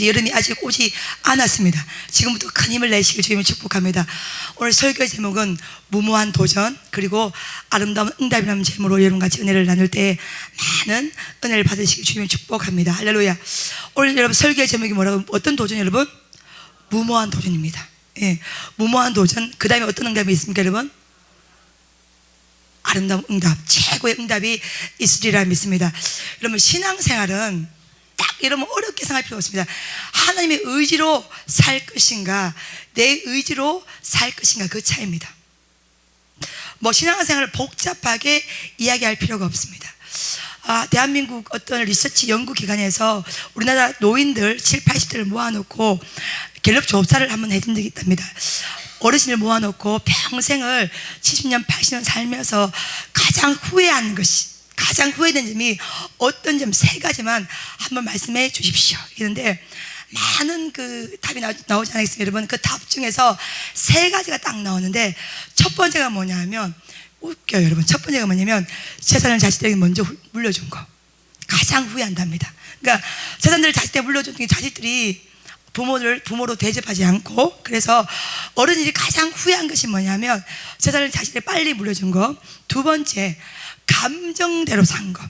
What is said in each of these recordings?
여름이 아직 오지 않았습니다. 지금부터 큰 힘을 내시길 주님을 축복합니다. 오늘 설교 제목은 무모한 도전, 그리고 아름다운 응답이라는 제목으로 여러분같이 은혜를 나눌 때 많은 은혜를 받으시길 주님을 축복합니다. 할렐루야. 오늘 여러분 설교 제목이 뭐라고? 어떤 도전 여러분? 무모한 도전입니다. 예, 무모한 도전. 그 다음에 어떤 응답이 있습니까 여러분? 아름다운 응답, 최고의 응답이 있으리라 믿습니다. 여러분 신앙생활은 딱 이러면 어렵게 생각할 필요 없습니다. 하나님의 의지로 살 것인가, 내 의지로 살 것인가, 그 차이입니다. 뭐 신앙생활을 복잡하게 이야기할 필요가 없습니다. 대한민국 어떤 리서치 연구기관에서 우리나라 노인들 7, 80대를 모아놓고 갤럽 조사를 한번 해준 적이 있답니다. 어르신을 모아놓고 평생을 70년, 80년 살면서 가장 후회하는 것이, 가장 후회된 점이 어떤 점 세 가지만 한번 말씀해 주십시오. 이런데 많은 그 답이 나오지 않겠습니까? 여러분, 그 답 중에서 세 가지가 딱 나오는데 첫 번째가 뭐냐면, 웃겨요 여러분. 첫 번째가 뭐냐면 재산을 자식들에게 먼저 물려준 거. 가장 후회한답니다. 그러니까 재산들을 자식들에게 물려준 게 자식들이 부모로 대접하지 않고, 그래서 어른들이 가장 후회한 것이 뭐냐면 재산을 자식들에게 빨리 물려준 거. 두 번째, 감정대로 산 거.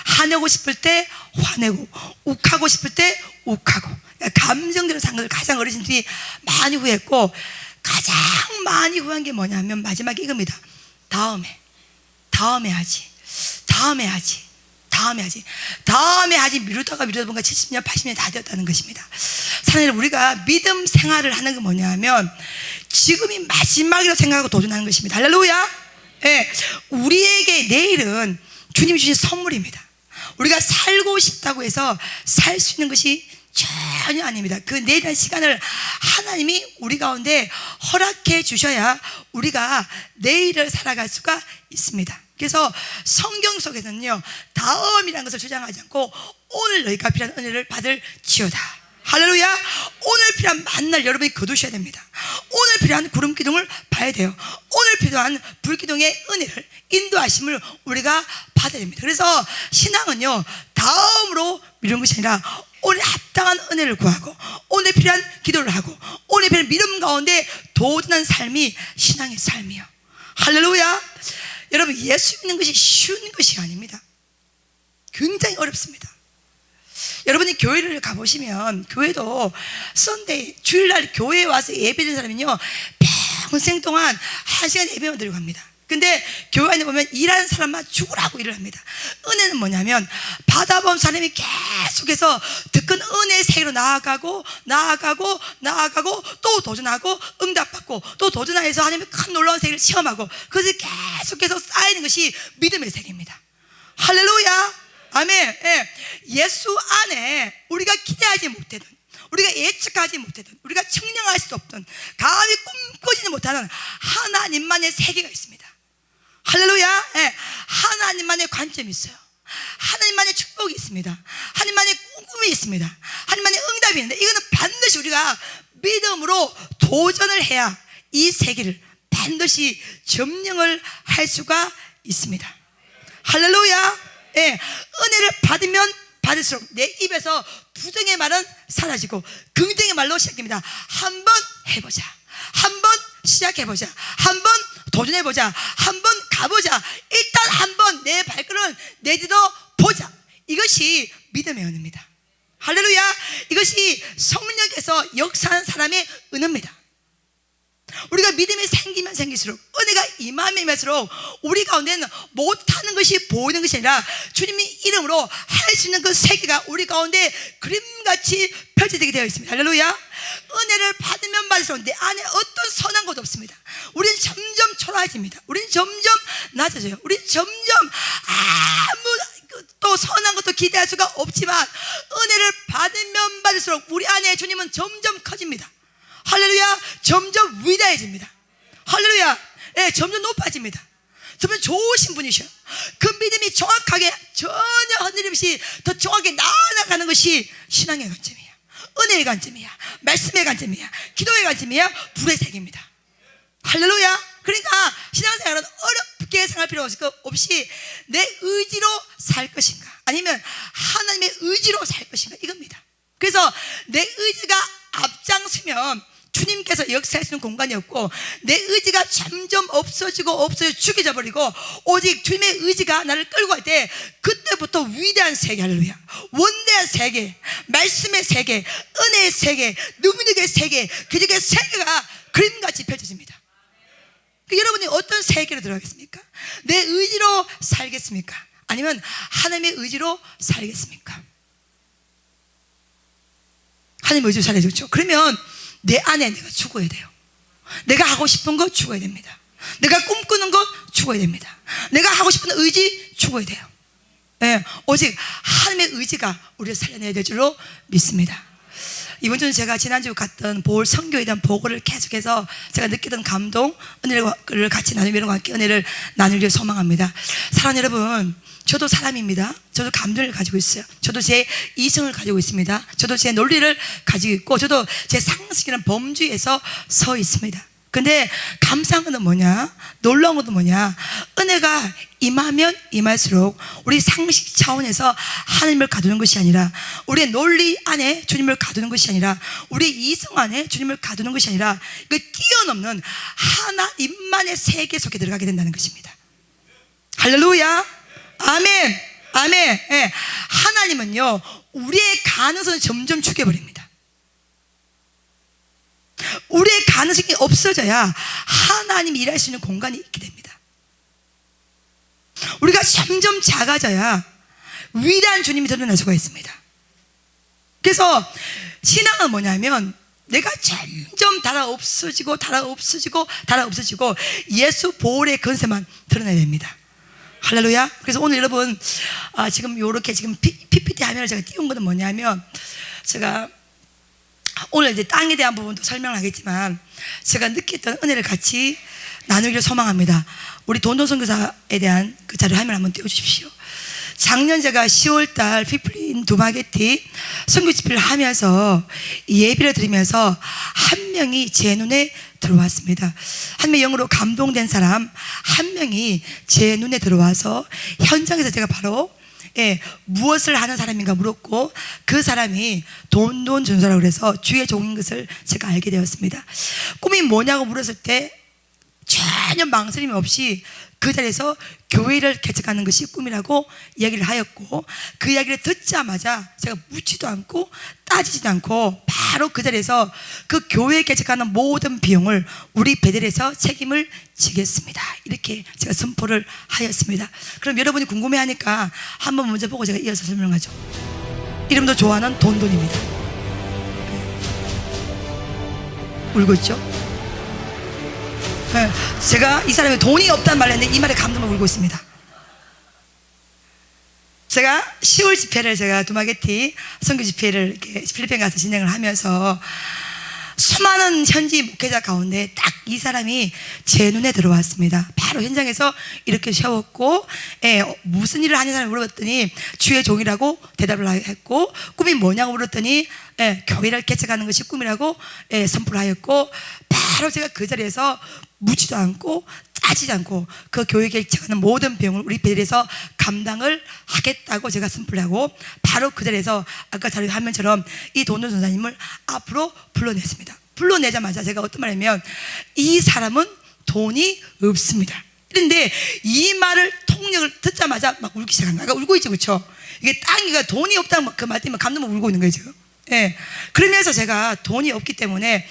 화내고 싶을 때 화내고, 욱하고 싶을 때 욱하고, 감정대로 산 것을 가장 어르신들이 많이 후회했고, 가장 많이 후회한 게 뭐냐면 마지막에 이겁니다. 다음에 하지 미루다가 보니까 70년 80년이 다 되었다는 것입니다. 사실 우리가 믿음 생활을 하는 게 뭐냐면 지금이 마지막이라고 생각하고 도전하는 것입니다. 할렐루야. 네, 우리에게 내일은 주님이 주신 선물입니다. 우리가 살고 싶다고 해서 살 수 있는 것이 전혀 아닙니다. 그 내일이라는 시간을 하나님이 우리 가운데 허락해 주셔야 우리가 내일을 살아갈 수가 있습니다. 그래서 성경 속에서는요, 다음이라는 것을 주장하지 않고 오늘 너희가 필요한 은혜를 받을지어다. 할렐루야. 오늘 필요한 만날 여러분이 거두셔야 됩니다. 오늘 필요한 구름 기둥을 봐야 돼요. 오늘 필요한 불기둥의 은혜를, 인도하심을 우리가 받아야 됩니다. 그래서 신앙은요, 다음으로 미루는 것이 아니라 오늘 합당한 은혜를 구하고, 오늘 필요한 기도를 하고, 오늘 필요한 믿음 가운데 도전한 삶이 신앙의 삶이요. 할렐루야. 여러분, 예수 믿는 것이 쉬운 것이 아닙니다. 굉장히 어렵습니다. 여러분이 교회를 가보시면, 교회도 썬데이, 주일날 교회에 와서 예배드리는 사람은요, 평생 동안 1시간 예배만 드리고 갑니다. 근데 교회 안에 보면 일하는 사람만 죽으라고 일을 합니다. 은혜는 뭐냐면 받아본 사람이 계속해서 득은 은혜의 세계로 나아가고 또 도전하고 응답받고 또 도전해서 하나님의 큰 놀라운 세계를 체험하고, 그것이 계속해서 쌓이는 것이 믿음의 세계입니다. 할렐루야. 아멘. 예수 안에 우리가 기대하지 못하던, 우리가 예측하지 못하던, 우리가 측량할 수 없던, 감히 꿈꾸지 못하는 하나님만의 세계가 있습니다. 할렐루야. 하나님만의 관점이 있어요. 하나님만의 축복이 있습니다. 하나님만의 꿈이 있습니다. 하나님만의 응답이 있는데, 이거는 반드시 우리가 믿음으로 도전을 해야 이 세계를 반드시 점령을 할 수가 있습니다. 할렐루야. 은혜를 받으면 받을수록 내 입에서 부정의 말은 사라지고 긍정의 말로 시작됩니다. 한번 해보자, 한번 시작해보자, 한번 도전해보자, 한번 가보자, 일단 한번 내 발걸음을 내딛어 보자. 이것이 믿음의 은혜입니다. 할렐루야. 이것이 성령께서 역사하는 사람의 은혜입니다. 우리가 믿음이 생기면 생길수록, 은혜가 임하면 임할수록 우리 가운데는 못하는 것이 보이는 것이 아니라 주님의 이름으로 할 수 있는 그 세계가 우리 가운데 그림같이 펼쳐지게 되어 있습니다. 할렐루야. 은혜를 받으면 받을수록 내 안에 어떤 선한 것도 없습니다. 우리는 점점 초라해집니다. 우리는 점점 낮아져요. 우리는 점점 아무 또 선한 것도 기대할 수가 없지만, 은혜를 받으면 받을수록 우리 안에 주님은 점점 커집니다. 할렐루야. 점점 위대해집니다. 할렐루야. 점점 높아집니다. 정말 좋으신 분이셔. 그 믿음이 정확하게, 전혀 흔들림 없이 더 정확하게 나아가는 것이 신앙의 관점이야. 은혜의 관점이야. 말씀의 관점이야. 기도의 관점이야. 불의 세계입니다. 할렐루야. 그러니까 신앙생활은 어렵게 생각할 필요 없이 내 의지로 살 것인가, 아니면 하나님의 의지로 살 것인가, 이겁니다. 그래서 내 의지가 앞장서면 주님께서 역사할 수 있는 공간이 없고, 내 의지가 점점 없어지고 죽여져 버리고, 오직 주님의 의지가 나를 끌고 갈 때, 그때부터 위대한 세계, 할렐루야, 원대한 세계, 말씀의 세계, 은혜의 세계, 능력의 세계, 기적의 세계가 그림같이 펼쳐집니다. 여러분이 어떤 세계로 들어가겠습니까? 내 의지로 살겠습니까? 아니면 하나님의 의지로 살겠습니까? 하나님의 의지로 살아야죠. 그러면 내 안에 내가 죽어야 돼요. 내가 하고 싶은 거 죽어야 됩니다. 내가 꿈꾸는 거 죽어야 됩니다. 내가 하고 싶은 의지 죽어야 돼요. 네, 오직 하나님의 의지가 우리를 살려내야 될 줄로 믿습니다. 이번 주는 제가 지난주 갔던 보울 선교에 대한 보고를 계속해서 제가 느끼던 감동, 은혜를 같이 나누며 여러분과 함께 은혜를 나누기를 소망합니다. 사랑하는 여러분, 저도 사람입니다. 저도 감정을 가지고 있어요. 저도 제 이성을 가지고 있습니다. 저도 제 논리를 가지고 있고, 저도 제 상식이라는 범주에서 서 있습니다. 근데 감사한 것은 뭐냐? 놀라운 것은 뭐냐? 은혜가 임하면 임할수록 우리 상식 차원에서 하나님을 가두는 것이 아니라, 우리의 논리 안에 주님을 가두는 것이 아니라, 우리의 이성 안에 주님을 가두는 것이 아니라, 그 뛰어넘는 하나님만의 세계 속에 들어가게 된다는 것입니다. 할렐루야, 아멘, 아멘. 예. 하나님은요, 우리의 가능성을 점점 죽여버립니다. 우리의 가능성이 없어져야 하나님이 일할 수 있는 공간이 있게 됩니다. 우리가 점점 작아져야 위대한 주님이 드러날 수가 있습니다. 그래서 신앙은 뭐냐면, 내가 점점 달아 없어지고 예수 보혈의 권세만 드러내야 됩니다. 할렐루야. 그래서 오늘 여러분, 지금 요렇게 지금 PPT 화면을 제가 띄운 것은 뭐냐면, 제가 오늘 이제 땅에 대한 부분도 설명을 하겠지만, 제가 느꼈던 은혜를 같이 나누기를 소망합니다. 우리 돈돈 선교사에 대한 그 자료 화면 한번 띄워주십시오. 작년 제가 10월달 피플린 두마게티 선교 집회를 하면서 예배를 드리면서 한 명이 제 눈에 들어왔습니다. 한 명이 영으로 감동된 사람 한 명이 제 눈에 들어와서 현장에서 제가 바로 무엇을 하는 사람인가 물었고, 그 사람이 돈돈 전사라고 그래서 주의 종인 것을 제가 알게 되었습니다. 꿈이 뭐냐고 물었을 때 전혀 망설임 없이 그 자리에서 교회를 개척하는 것이 꿈이라고 이야기를 하였고, 그 이야기를 듣자마자 제가 묻지도 않고 따지지도 않고 바로 그 자리에서 그 교회 개척하는 모든 비용을 우리 베델에서 책임을 지겠습니다, 이렇게 제가 선포를 하였습니다. 그럼 여러분이 궁금해하니까 한번 먼저 보고 제가 이어서 설명하죠. 이름도 좋아하는 돈돈입니다. 울고 있죠? 제가 이 사람이 돈이 없다는 말을 했는데 이 말에 감동을 울고 있습니다. 제가 10월 집회를 제가 두마게티 선교 집회를 이렇게 필리핀 가서 진행을 하면서 수많은 현지 목회자 가운데 딱 이 사람이 제 눈에 들어왔습니다. 바로 현장에서 이렇게 세웠고, 무슨 일을 하는 사람을 물어봤더니 주의 종이라고 대답을 했고, 꿈이 뭐냐고 물었더니 교회를 개척하는 것이 꿈이라고 선포를 하였고, 바로 제가 그 자리에서 묻지도 않고 따지지 않고 그 교회 개척하는 모든 비용을 우리 베델에서 감당을 하겠다고 제가 선포를 하고, 바로 그 자리에서 아까 자료 화면처럼 이 돈돈 전사님을 앞으로 불러냈습니다. 불러내자마자 제가 어떤 말이냐면, 이 사람은 돈이 없습니다. 그런데 이 말을 통역을 듣자마자 막 울기 시작한 거야. 울고 있죠, 그렇죠? 이게 땅이가 돈이 없다는 그 말 때문에 감동을 울고 있는 거예요 지금. 그러면서 제가 돈이 없기 때문에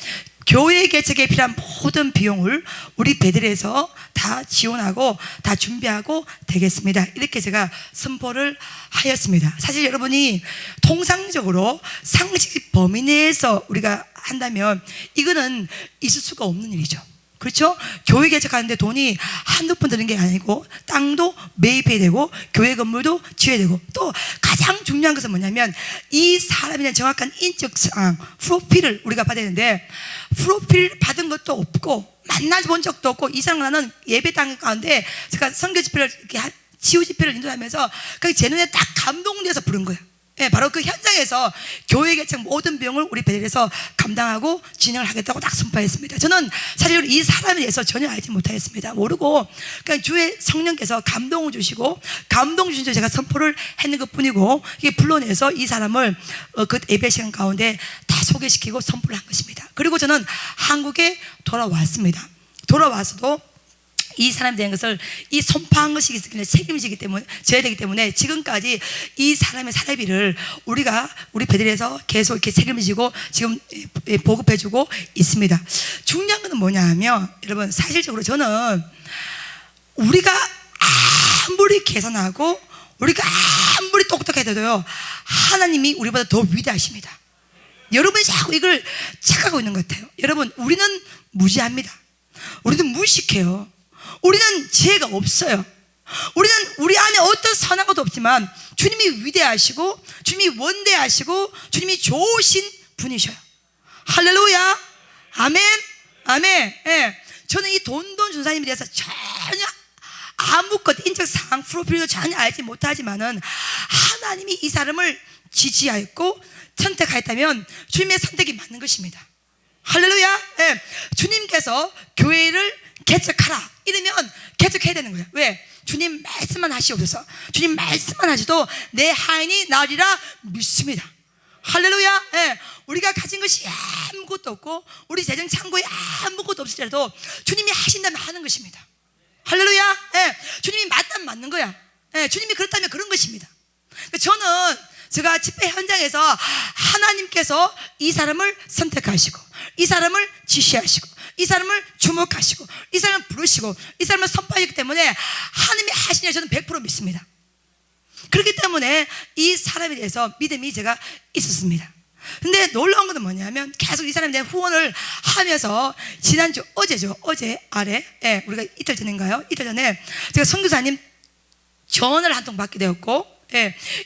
교회 개척에 필요한 모든 비용을 우리 베델에서 다 지원하고 다 준비하고 되겠습니다, 이렇게 제가 선포를 하였습니다. 사실 여러분이 통상적으로 상식 범위 내에서 우리가 한다면 이거는 있을 수가 없는 일이죠, 그렇죠? 교회 개척하는데 돈이 한두 푼 드는 게 아니고, 땅도 매입해야 되고, 교회 건물도 지어야 되고, 또 가장 중요한 것은 뭐냐면 이 사람에 대한 정확한 인적 사항, 프로필을 우리가 받아야 되는데, 프로필 받은 것도 없고 만나본 적도 없고, 이 사람 나는 예배당 가운데 제가 선교 집회를 이렇게 치유 집회를 인도하면서 제 눈에 딱 감동돼서 부른 거예요. 바로 그 현장에서 교회 개척 모든 비용을 우리 베델에서 감당하고 진행을 하겠다고 딱 선포했습니다. 저는 사실 이 사람에 대해서 전혀 알지 못하였습니다. 모르고 그냥 주의 성령께서 감동을 주시고 감동 주신 줄 제가 선포를 했는 것 뿐이고, 이게 불러내서 이 사람을 그 예배 시간 가운데 다 소개시키고 선포를 한 것입니다. 그리고 저는 한국에 돌아왔습니다. 돌아와서도 이 사람에 대한 것을 이 선포한 것이 책임지기 때문에 져야 되기 때문에 지금까지 이 사람의 사례비를 우리 베델에서 계속 이렇게 책임지고 지금 보급해주고 있습니다. 중요한 것은 뭐냐 하면, 여러분 사실적으로 저는 우리가 아무리 계산하고 우리가 아무리 똑똑해도요, 하나님이 우리보다 더 위대하십니다. 여러분이 자꾸 이걸 착각하고 있는 것 같아요. 여러분, 우리는 무지합니다. 우리는 무식해요. 우리는 지혜가 없어요. 우리는 우리 안에 어떤 선한 것도 없지만 주님이 위대하시고 주님이 원대하시고 주님이 좋으신 분이셔요. 할렐루야. 아멘. 아멘. 예. 저는 이 돈돈 준사님에 대해서 전혀 아무것 인적 사항 프로필도 전혀 알지 못하지만은 하나님이 이 사람을 지지하였고 선택하였다면 주님의 선택이 맞는 것입니다. 할렐루야. 예. 주님께서 교회를 개척하라 이러면 개척해야 되는 거예요. 왜? 주님 말씀만 하시옵소서. 주님 말씀만 하셔도 내 하인이 나으리라 믿습니다. 할렐루야. 예. 우리가 가진 것이 아무것도 없고 우리 재정 창고에 아무것도 없을지라도 주님이 하신다면 하는 것입니다. 할렐루야. 예. 주님이 맞다면 맞는 거야. 예. 주님이 그렇다면 그런 것입니다. 저는 제가 집회 현장에서 하나님께서 이 사람을 선택하시고 이 사람을 지시하시고 이 사람을 주목하시고 이 사람을 부르시고 이 사람을 선포하셨기 때문에 하나님이 하시냐 저는 100% 믿습니다. 그렇기 때문에 이 사람에 대해서 믿음이 제가 있었습니다. 근데 놀라운 것은 뭐냐면 계속 이 사람에 대한 후원을 하면서 지난주 어제 아래 우리가 이틀 전인가요? 이틀 전에 제가 선교사님 전화를 한 통 받게 되었고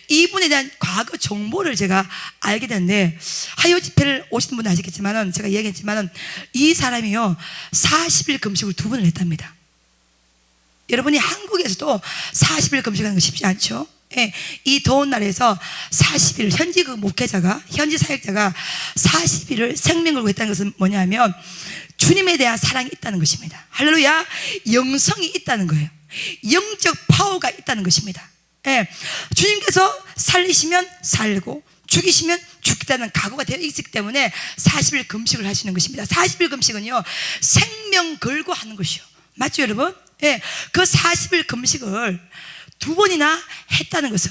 이분에 대한 과거 정보를 제가 알게 됐는데, 하요 집회를 오시는 분은 아시겠지만은 제가 얘기했지만은 이 사람이요 40일 금식을 2번을 했답니다. 여러분이 한국에서도 40일 금식하는 거 쉽지 않죠? 이 더운 날에서 40일 현지 그 목회자가 현지 사역자가 40일을 생명 걸고 했다는 것은 뭐냐면 주님에 대한 사랑이 있다는 것입니다. 할렐루야. 영성이 있다는 거예요. 영적 파워가 있다는 것입니다. 주님께서 살리시면 살고 죽이시면 죽겠다는 각오가 되어 있기 때문에 40일 금식을 하시는 것입니다. 40일 금식은요 생명 걸고 하는 것이요. 맞죠 여러분? 그 40일 금식을 2번이나 했다는 것은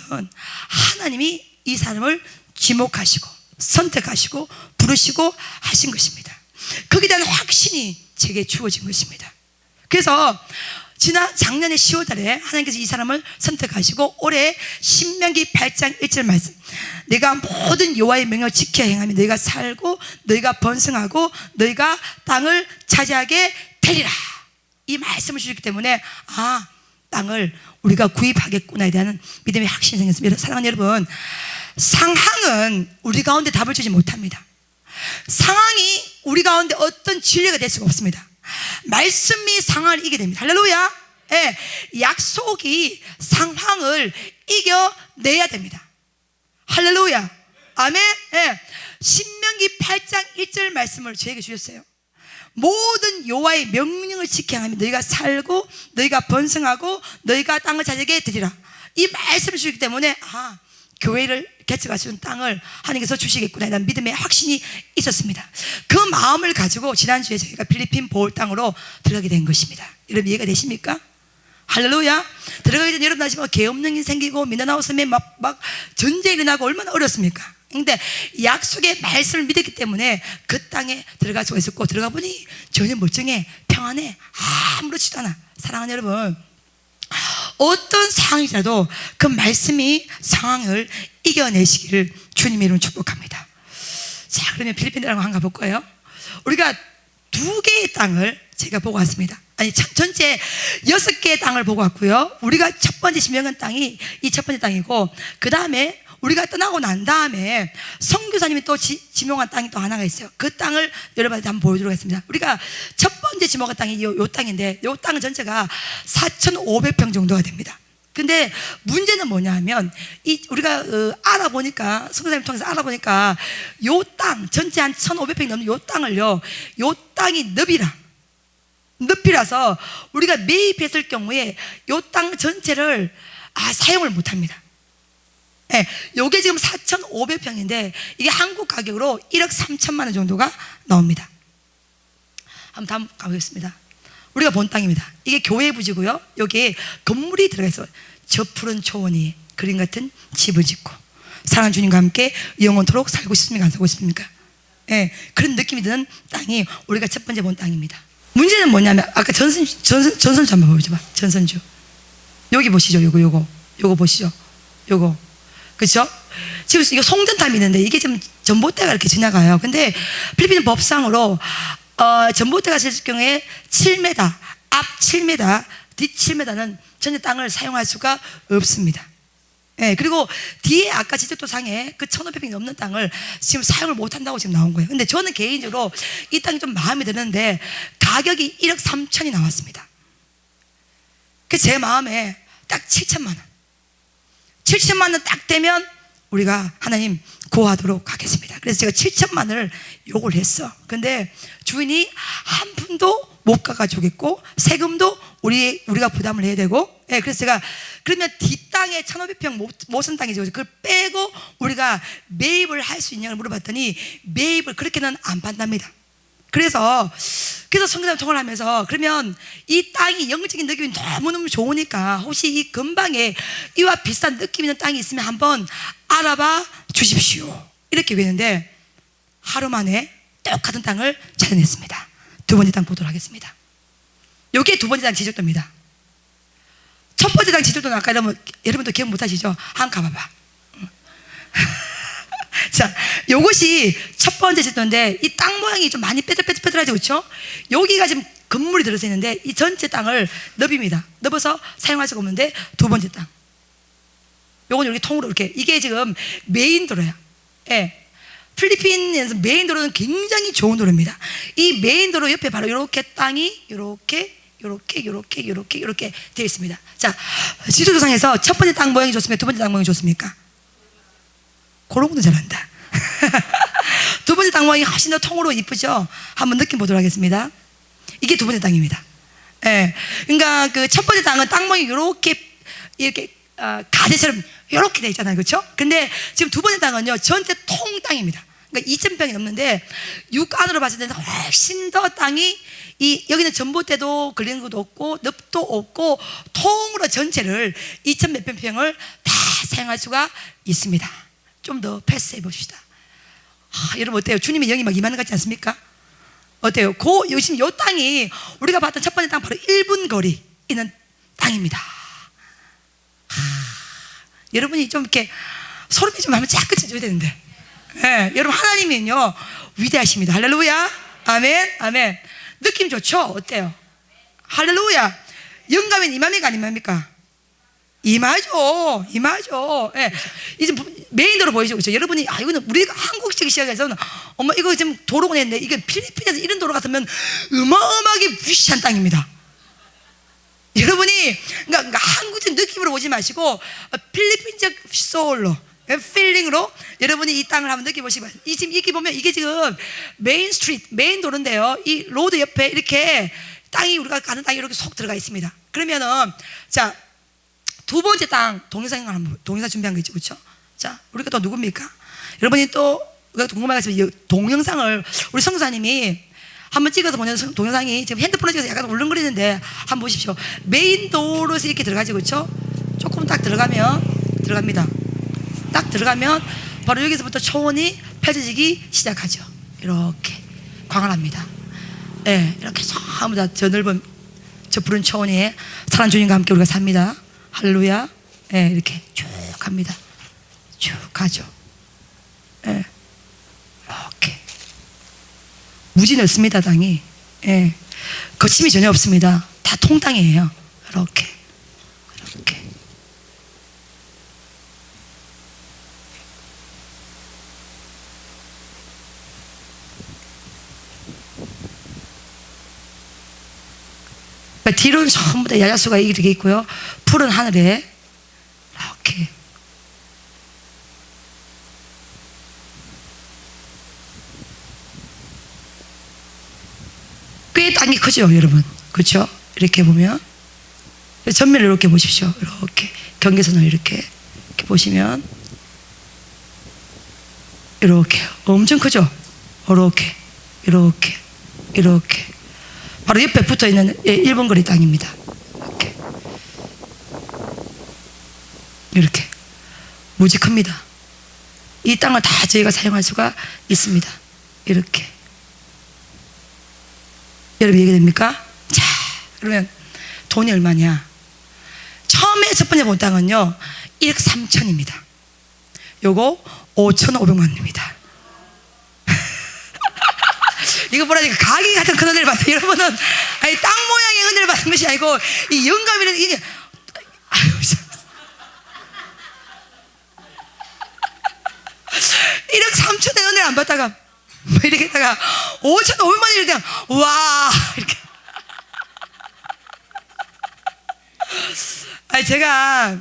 하나님이 이 사람을 지목하시고 선택하시고 부르시고 하신 것입니다. 거기에 대한 확신이 제게 주어진 것입니다. 그래서 작년에 10월 달에 하나님께서 이 사람을 선택하시고 올해 신명기 8장 1절 말씀, 내가 모든 여호와의 명령을 지켜 행하면 너희가 살고 너희가 번성하고 너희가 땅을 차지하게 되리라, 이 말씀을 주셨기 때문에 땅을 우리가 구입하겠구나에 대한 믿음의 확신이 생겼습니다. 사랑하는 여러분, 상황은 우리 가운데 답을 주지 못합니다. 상황이 우리 가운데 어떤 진리가 될 수가 없습니다. 말씀이 상황을 이기게 됩니다. 할렐루야. 약속이 상황을 이겨내야 됩니다. 할렐루야. 아멘. 신명기 8장 1절 말씀을 저에게 주셨어요. 모든 여호와의 명령을 지켜 행하면 너희가 살고 너희가 번성하고 너희가 땅을 차지하게 되리라, 이 말씀을 주시기 때문에 교회를 개척할 수 있는 땅을 하나님께서 주시겠구나 이런 믿음의 확신이 있었습니다. 그 마음을 가지고 지난주에 저희가 필리핀 보홀 땅으로 들어가게 된 것입니다. 여러분 이해가 되십니까? 할렐루야. 들어가기 전에 여러분 아시면 계엄령이 생기고 미나나오섬에 막 전쟁이 일어나고 얼마나 어렵습니까? 근데 약속의 말씀을 믿었기 때문에 그 땅에 들어갈 수가 있었고, 들어가 보니 전혀 멀쩡해, 평안해, 아무렇지도 않아. 사랑하는 여러분, 어떤 상황이라도 그 말씀이 상황을 이겨내시기를 주님의 이름으로 축복합니다. 자, 그러면 필리핀 땅을 한번 가볼까요? 우리가 2개의 땅을 제가 보고 왔습니다. 전체 6개의 땅을 보고 왔고요. 우리가 첫 번째 지명한 땅이 이 첫 번째 땅이고, 그 다음에 우리가 떠나고 난 다음에 선교사님이 또 지명한 땅이 또 하나가 있어요. 그 땅을 여러분한테 한번 보여드리도록 하겠습니다. 우리가 첫 번째 지명한 땅이 요 땅인데, 요 땅은 전체가 4,500평 정도가 됩니다. 근데 문제는 뭐냐면 우리가 알아보니까 선교사님 통해서 알아보니까 요 땅 전체 한 1,500평 넘는 요 땅을요, 요 땅이 늪이라서 우리가 매입했을 경우에 요 땅 전체를 사용을 못합니다. 네, 요게 지금 4,500평인데 이게 한국 가격으로 1억 3천만 원 정도가 나옵니다. 한번 다음 가보겠습니다. 우리가 본 땅입니다. 이게 교회 부지고요, 여기에 건물이 들어가 있어요. 저 푸른 초원이 그림 같은 집을 짓고 사랑하는 주님과 함께 영원토록 살고 싶습니까? 안 살고 싶습니까? 네, 그런 느낌이 드는 땅이 우리가 첫 번째 본 땅입니다. 문제는 뭐냐면 아까 전선주 한번 보여줘봐. 전선주 여기 보시죠. 요거 보시죠. 요거 그렇죠? 지금 이거 송전탑이 있는데 이게 지금 전봇대가 이렇게 지나가요. 근데 필리핀 법상으로 전봇대가 있을 경우에 7m, 앞 7m, 뒷 7m는 전체 땅을 사용할 수가 없습니다. 네, 그리고 뒤에 아까 지적도상에 그 1,500평이 넘는 땅을 지금 사용을 못한다고 지금 나온 거예요. 근데 저는 개인적으로 이 땅이 좀 마음에 드는데 가격이 1억 3천이 나왔습니다. 그래서 제 마음에 딱 7천만 원. 7천만 원 딱 되면 우리가 하나님 구하도록 하겠습니다. 그래서 제가 7천만 원을 요구를 했어. 근데 주인이 한 푼도 못 가가지고 있고 세금도 우리가 부담을 해야 되고, 예, 그래서 제가 그러면 뒷땅에 1,500평 못쓴 땅이죠. 그걸 빼고 우리가 매입을 할 수 있냐고 물어봤더니 매입을 그렇게는 안 판답니다. 그래서 선교사님 통화를 하면서 그러면 이 땅이 영적인 느낌이 너무너무 좋으니까 혹시 이 근방에 이와 비슷한 느낌 있는 땅이 있으면 한번 알아봐 주십시오. 이렇게 얘기했는데 하루 만에 똑같은 땅을 찾아냈습니다. 두 번째 땅 보도록 하겠습니다. 이게 두 번째 땅 지적도입니다. 첫 번째 땅 지적도는 아까 여러분도 기억 못 하시죠? 한번 가봐봐. 자, 요것이 첫 번째 지적도인데 이 땅 모양이 좀 많이 삐뚤삐뚤하죠, 그렇죠? 여기가 지금 건물이 들어서 있는데 이 전체 땅을 넓입니다. 넓어서 사용할 수가 없는데 두 번째 땅. 요건 여기 통으로 이렇게, 이게 지금 메인 도로야. 예. 필리핀에서 메인 도로는 굉장히 좋은 도로입니다. 이 메인 도로 옆에 바로 이렇게 땅이 이렇게 되어 있습니다. 자, 지도조상에서 첫 번째 땅 모양이 좋습니까? 두 번째 땅 모양이 좋습니까? 그런 것도 잘한다. 두 번째 땅 모양이 훨씬 더 통으로 이쁘죠? 한번 느낌 보도록 하겠습니다. 이게 두 번째 땅입니다. 예. 그러니까 그 첫 번째 땅은 땅 모양이 이렇게 가재처럼 이렇게 돼 있잖아요, 그렇죠? 근데 지금 두 번째 땅은요 전체 통 땅입니다. 그러니까 2,000평이 넘는데 육 안으로 봤을 때는 훨씬 더 땅이 여기는 전봇대도 걸리는 것도 없고 늪도 없고 통으로 전체를 2,000 몇백 평을 다 사용할 수가 있습니다. 좀 더 패스해 봅시다. 여러분 어때요? 주님의 영이 막 임하는 것 같지 않습니까? 어때요? 지금 이 땅이 우리가 봤던 첫 번째 땅 바로 1분 거리 있는 땅입니다. 여러분이 좀 이렇게 소름이 좀 한번 쫙 끼쳐줘야 되는데, 네, 여러분 하나님은요 위대하십니다. 할렐루야, 아멘, 아멘. 느낌 좋죠? 어때요? 할렐루야. 영감은 임합니까 안 임합니까? 임하죠. 예. 이제 메인도로 보이죠, 그렇죠? 여러분이 이거는 우리가 한국식 시각에서는 엄마 이거 지금 도로가 했는데 이게 필리핀에서 이런 도로 같으면 어마어마하게 위시한 땅입니다. 여러분이 그러니까 한국적 느낌으로 보지 마시고 필리핀적 소울로, 필링으로 여러분이 이 땅을 한번 느껴보시기 바랍니다. 지금 이렇게 보면 이게 지금 메인 도로인데요. 이 로드 옆에 이렇게 땅이 우리가 가는 땅이 이렇게 속 들어가 있습니다. 그러면은 자, 두 번째 땅 동영상 준비한 거 있죠, 그렇죠? 자, 우리가 또 누굽니까? 여러분이 또 궁금하겠지만 이 동영상을 우리 성사님이 한번 찍어서 보는 동영상이 지금 핸드폰에 찍어서 약간 울렁거리는데 한번 보십시오. 메인 도로에서 이렇게 들어가죠, 그렇죠? 조금 딱 들어갑니다. 딱 들어가면 바로 여기서부터 초원이 펼쳐지기 시작하죠. 이렇게 광활합니다. 네, 이렇게 전부 다 저 넓은 저 푸른 초원에 사랑하는 주님과 함께 우리가 삽니다. 할렐루야. 네, 이렇게 쭉 갑니다. 쭉 가죠. 네, 이렇게 무지 넓습니다, 땅이. 예. 거침이 전혀 없습니다. 다 통땅이에요. 이렇게. 뒤로는 전부 다 야자수가 이렇게 있고요. 푸른 하늘에 이렇게. 꽤 땅이 크죠, 여러분. 그렇죠? 이렇게 보면 전면을 이렇게 보십시오. 이렇게 경계선을 이렇게 보시면 이렇게 엄청 크죠? 이렇게 바로 옆에 붙어 있는 일본 거리 땅입니다. 이렇게 무지 큽니다. 이 땅을 다 저희가 사용할 수가 있습니다. 이렇게. 여러분 이해됩니까? 자, 그러면 돈이 얼마냐? 처음에 첫 번째 본 땅은요 1억 3천입니다. 요거 5,500만 원입니다. 이거 보라니까 가기 같은 큰 은혜를 받는 여러분은 아니 땅 모양의 은혜를 받는 것이 아니고 이 영감이라는 이게 아유 1억 3천의 은혜를 안 받다가 뭐 이렇게 했다가 5,500만 원이 이렇게 와 이렇게. 아니 제가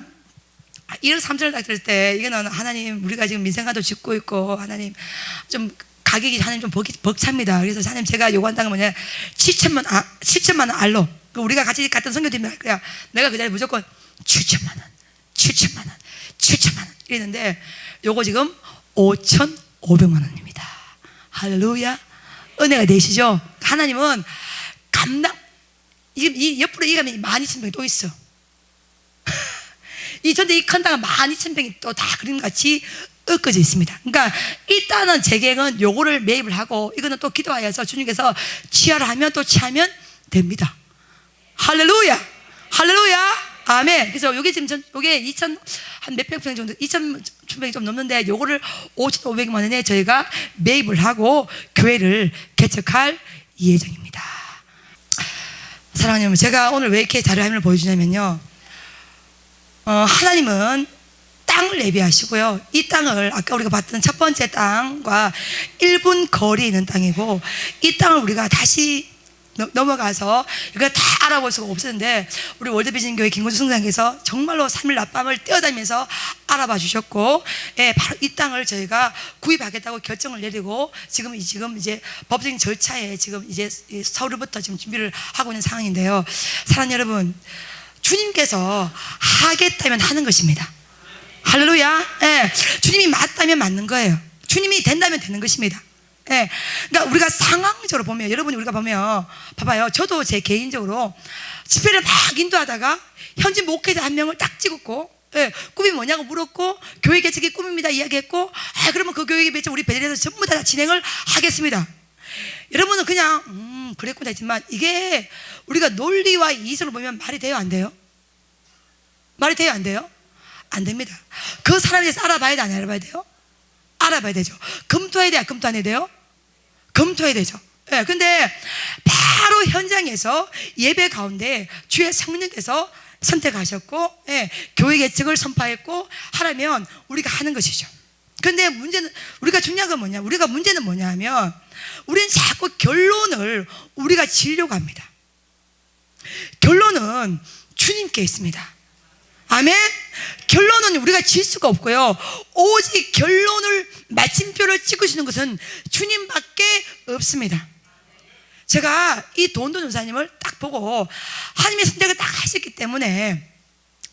1억 3천을 딱 들을 때 이거는 하나님 우리가 지금 민생화도 짓고 있고 하나님 좀 가격이 하나님 좀 벅찹니다. 그래서 하나님 제가 요구한다는 건 뭐냐 7천만 원 알로 우리가 같이 갔던 선교팀이 그냥 내가 그 자리에 무조건 7천만 원 이랬는데 요거 지금 5,500만 원입니다. 할렐루야. 은혜가 되시죠? 하나님은 감당 이 옆으로 이가면 12,000병이 또 있어. 이 전대 이 큰 땅은 12,000병이 또 다 그림같이 얽어져 있습니다. 그러니까 일단은 제 계획은 요거를 매입을 하고 이거는 또 기도하여서 주님께서 취하라 하면 또 취하면 됩니다. 할렐루야. 아멘. 그래서 요게 지금 요게 2,000 한 몇백 평 정도 2,000평이 좀 넘는데 요거를 5,500만 원에 저희가 매입을 하고 교회를 개척할 예정입니다. 사랑하는 여러분, 제가 오늘 왜 이렇게 자료화면을 보여주냐면요, 하나님은 땅을 예비하시고요, 이 땅을 아까 우리가 봤던 첫 번째 땅과 1분 거리에 있는 땅이고, 이 땅을 우리가 다시 넘어가서 이거 다 알아볼 수가 없었는데 우리 월드비전교회 김건수 성장께서 정말로 3일 낮밤을 뛰어다니면서 알아봐 주셨고, 예, 바로 이 땅을 저희가 구입하겠다고 결정을 내리고 지금 이제 법적인 절차에 지금 이제 서울부터 지금 준비를 하고 있는 상황인데요. 사랑하는 여러분, 주님께서 하겠다면 하는 것입니다. 할렐루야. 예, 주님이 맞다면 맞는 거예요. 주님이 된다면 되는 것입니다. 예, 그러니까 우리가 상황적으로 보면, 여러분이 우리가 보면 봐봐요. 저도 제 개인적으로 집회를 막 인도하다가 현지 목회자 한 명을 딱 찍었고, 예, 꿈이 뭐냐고 물었고, 교회 개척이 꿈입니다 이야기했고, 그러면 그 교회 개척 우리 베델에서 전부 다 진행을 하겠습니다. 여러분은 그냥 그랬구나 했지만, 이게 우리가 논리와 이성을 보면 말이 돼요 안 돼요? 말이 돼요 안 돼요? 안 됩니다. 그 사람에 대해서 알아봐야 돼 안 알아봐야 돼요? 알아봐야 되죠. 검토해야 돼요? 검토 안 해야 돼요? 검토해야 되죠. 예, 근데 바로 현장에서 예배 가운데 주의 성령께서 선택하셨고, 예, 교회 개척을 선포했고 하라면 우리가 하는 것이죠. 근데 문제는, 우리가 중요한 건 뭐냐, 우리가 문제는 뭐냐 하면, 우리는 자꾸 결론을 우리가 지으려고 합니다. 결론은 주님께 있습니다. 아멘. 결론은 우리가 질 수가 없고요, 오직 결론을, 마침표를 찍으시는 것은 주님밖에 없습니다. 제가 이 돈도 전사님을 딱 보고 하나님의 선택을 딱 하셨기 때문에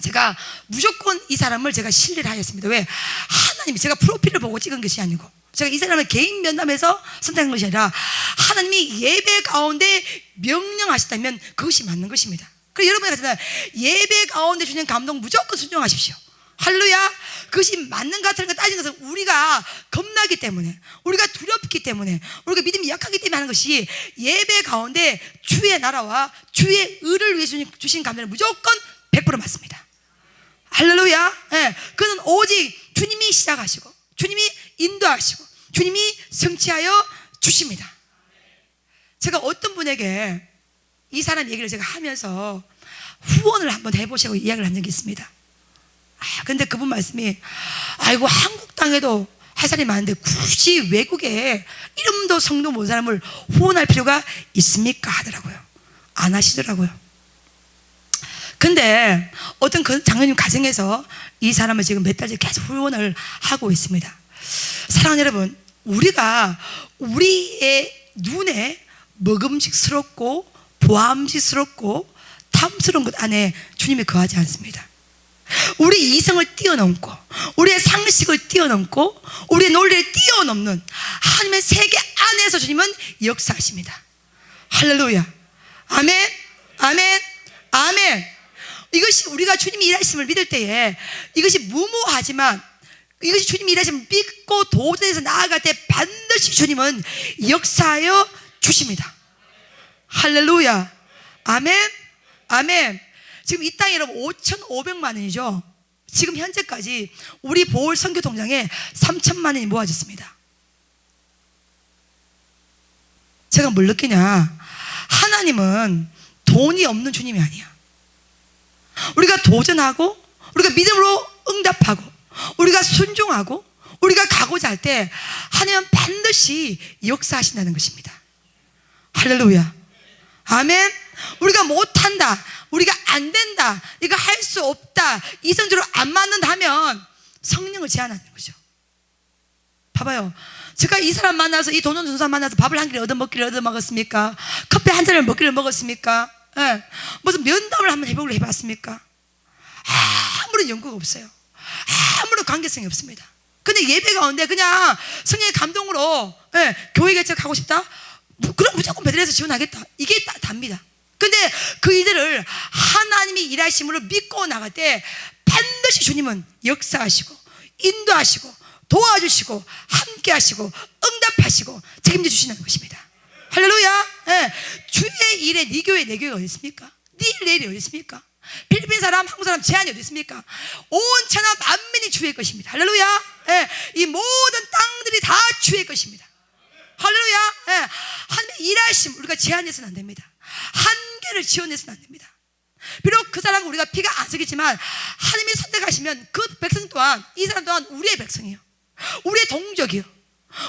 제가 무조건 이 사람을 제가 신뢰를 하였습니다. 왜? 하나님이, 제가 프로필을 보고 찍은 것이 아니고, 제가 이 사람을 개인 면담에서 선택한 것이 아니라 하나님이 예배 가운데 명령하셨다면 그것이 맞는 것입니다. 그래서 여러분이 같은 예배 가운데 주신 감동 무조건 순종하십시오. 할렐루야. 그것이 맞는 것 같은 거 따지는 것은 우리가 겁나기 때문에, 우리가 두렵기 때문에, 우리가 믿음이 약하기 때문에 하는 것이, 예배 가운데 주의 나라와 주의 의를 위해 주신 감동은 무조건 100% 맞습니다. 할렐루야. 예, 그는 오직 주님이 시작하시고 주님이 인도하시고 주님이 성취하여 주십니다. 제가 어떤 분에게 이 사람 얘기를 제가 하면서 후원을 한번 해보시고 이야기를 한 적이 있습니다. 근데 그분 말씀이, 아이고 한국 땅에도 할 사람이 많은데 굳이 외국에 이름도 성도 모르는 사람을 후원할 필요가 있습니까? 하더라고요. 안 하시더라고요. 근데 어떤 그 장로님 가정에서 이 사람을 지금 몇 달째 계속 후원을 하고 있습니다. 사랑하는 여러분, 우리가 우리의 눈에 먹음직스럽고 보암직스럽고 탐스러운 것 안에 주님이 거하지 않습니다. 우리 이성을 뛰어넘고 우리의 상식을 뛰어넘고 우리의 논리를 뛰어넘는 하나님의 세계 안에서 주님은 역사하십니다. 할렐루야. 아멘, 아멘, 아멘. 이것이 우리가 주님이 일하심을 믿을 때에 이것이 무모하지만 이것이 주님이 일하심을 믿고 도전해서 나아갈 때 반드시 주님은 역사하여 주십니다. 할렐루야. 아멘, 아멘. 지금 이 땅에 여러분 5,500만 원이죠. 지금 현재까지 우리 보월 선교 통장에 3,000만 원이 모아졌습니다. 제가 뭘 느끼냐, 하나님은 돈이 없는 주님이 아니야. 우리가 도전하고 우리가 믿음으로 응답하고 우리가 순종하고 우리가 가고자 할 때 하나님은 반드시 역사하신다는 것입니다. 할렐루야. 아멘. 우리가 못한다, 우리가 안 된다, 이거 할 수 없다, 이성적으로 안 맞는다면 성령을 제한하는 거죠. 봐봐요. 제가 이 사람 만나서, 이 돈 없는 사람 만나서 밥을 한 끼를 얻어먹기를 얻어먹었습니까? 커피 한 잔을 먹기를 먹었습니까? 예. 무슨 면담을 한번 해보기로 해봤습니까? 아무런 연구가 없어요. 아무런 관계성이 없습니다. 근데 예배 가운데 그냥 성령의 감동으로, 예, 교회 개척하고 싶다? 그럼 무조건 베들레헴에서 지원하겠다, 이게 답니다. 근데 그 일들을 하나님이 일하심으로 믿고 나갈 때 반드시 주님은 역사하시고 인도하시고 도와주시고 함께 하시고 응답하시고 책임져 주시는 것입니다. 할렐루야. 예. 주의 일에 네 교회 내 교회가 어디 있습니까? 네 일 내 일이 어디 있습니까? 필리핀 사람, 한국 사람 제한이 어디 있습니까? 온 천하 만민이 주의 것입니다. 할렐루야. 예. 이 모든 땅들이 다 주의 것입니다. 할렐루야. 예. 하나님의 일하심 우리가 제한해서는 안 됩니다. 한계를 지어내서는 안 됩니다. 비록 그 사람은 우리가 피가 안 섞이지만 하나님이 선택하시면 그 백성 또한, 이 사람 또한 우리의 백성이요, 우리의 동족이요,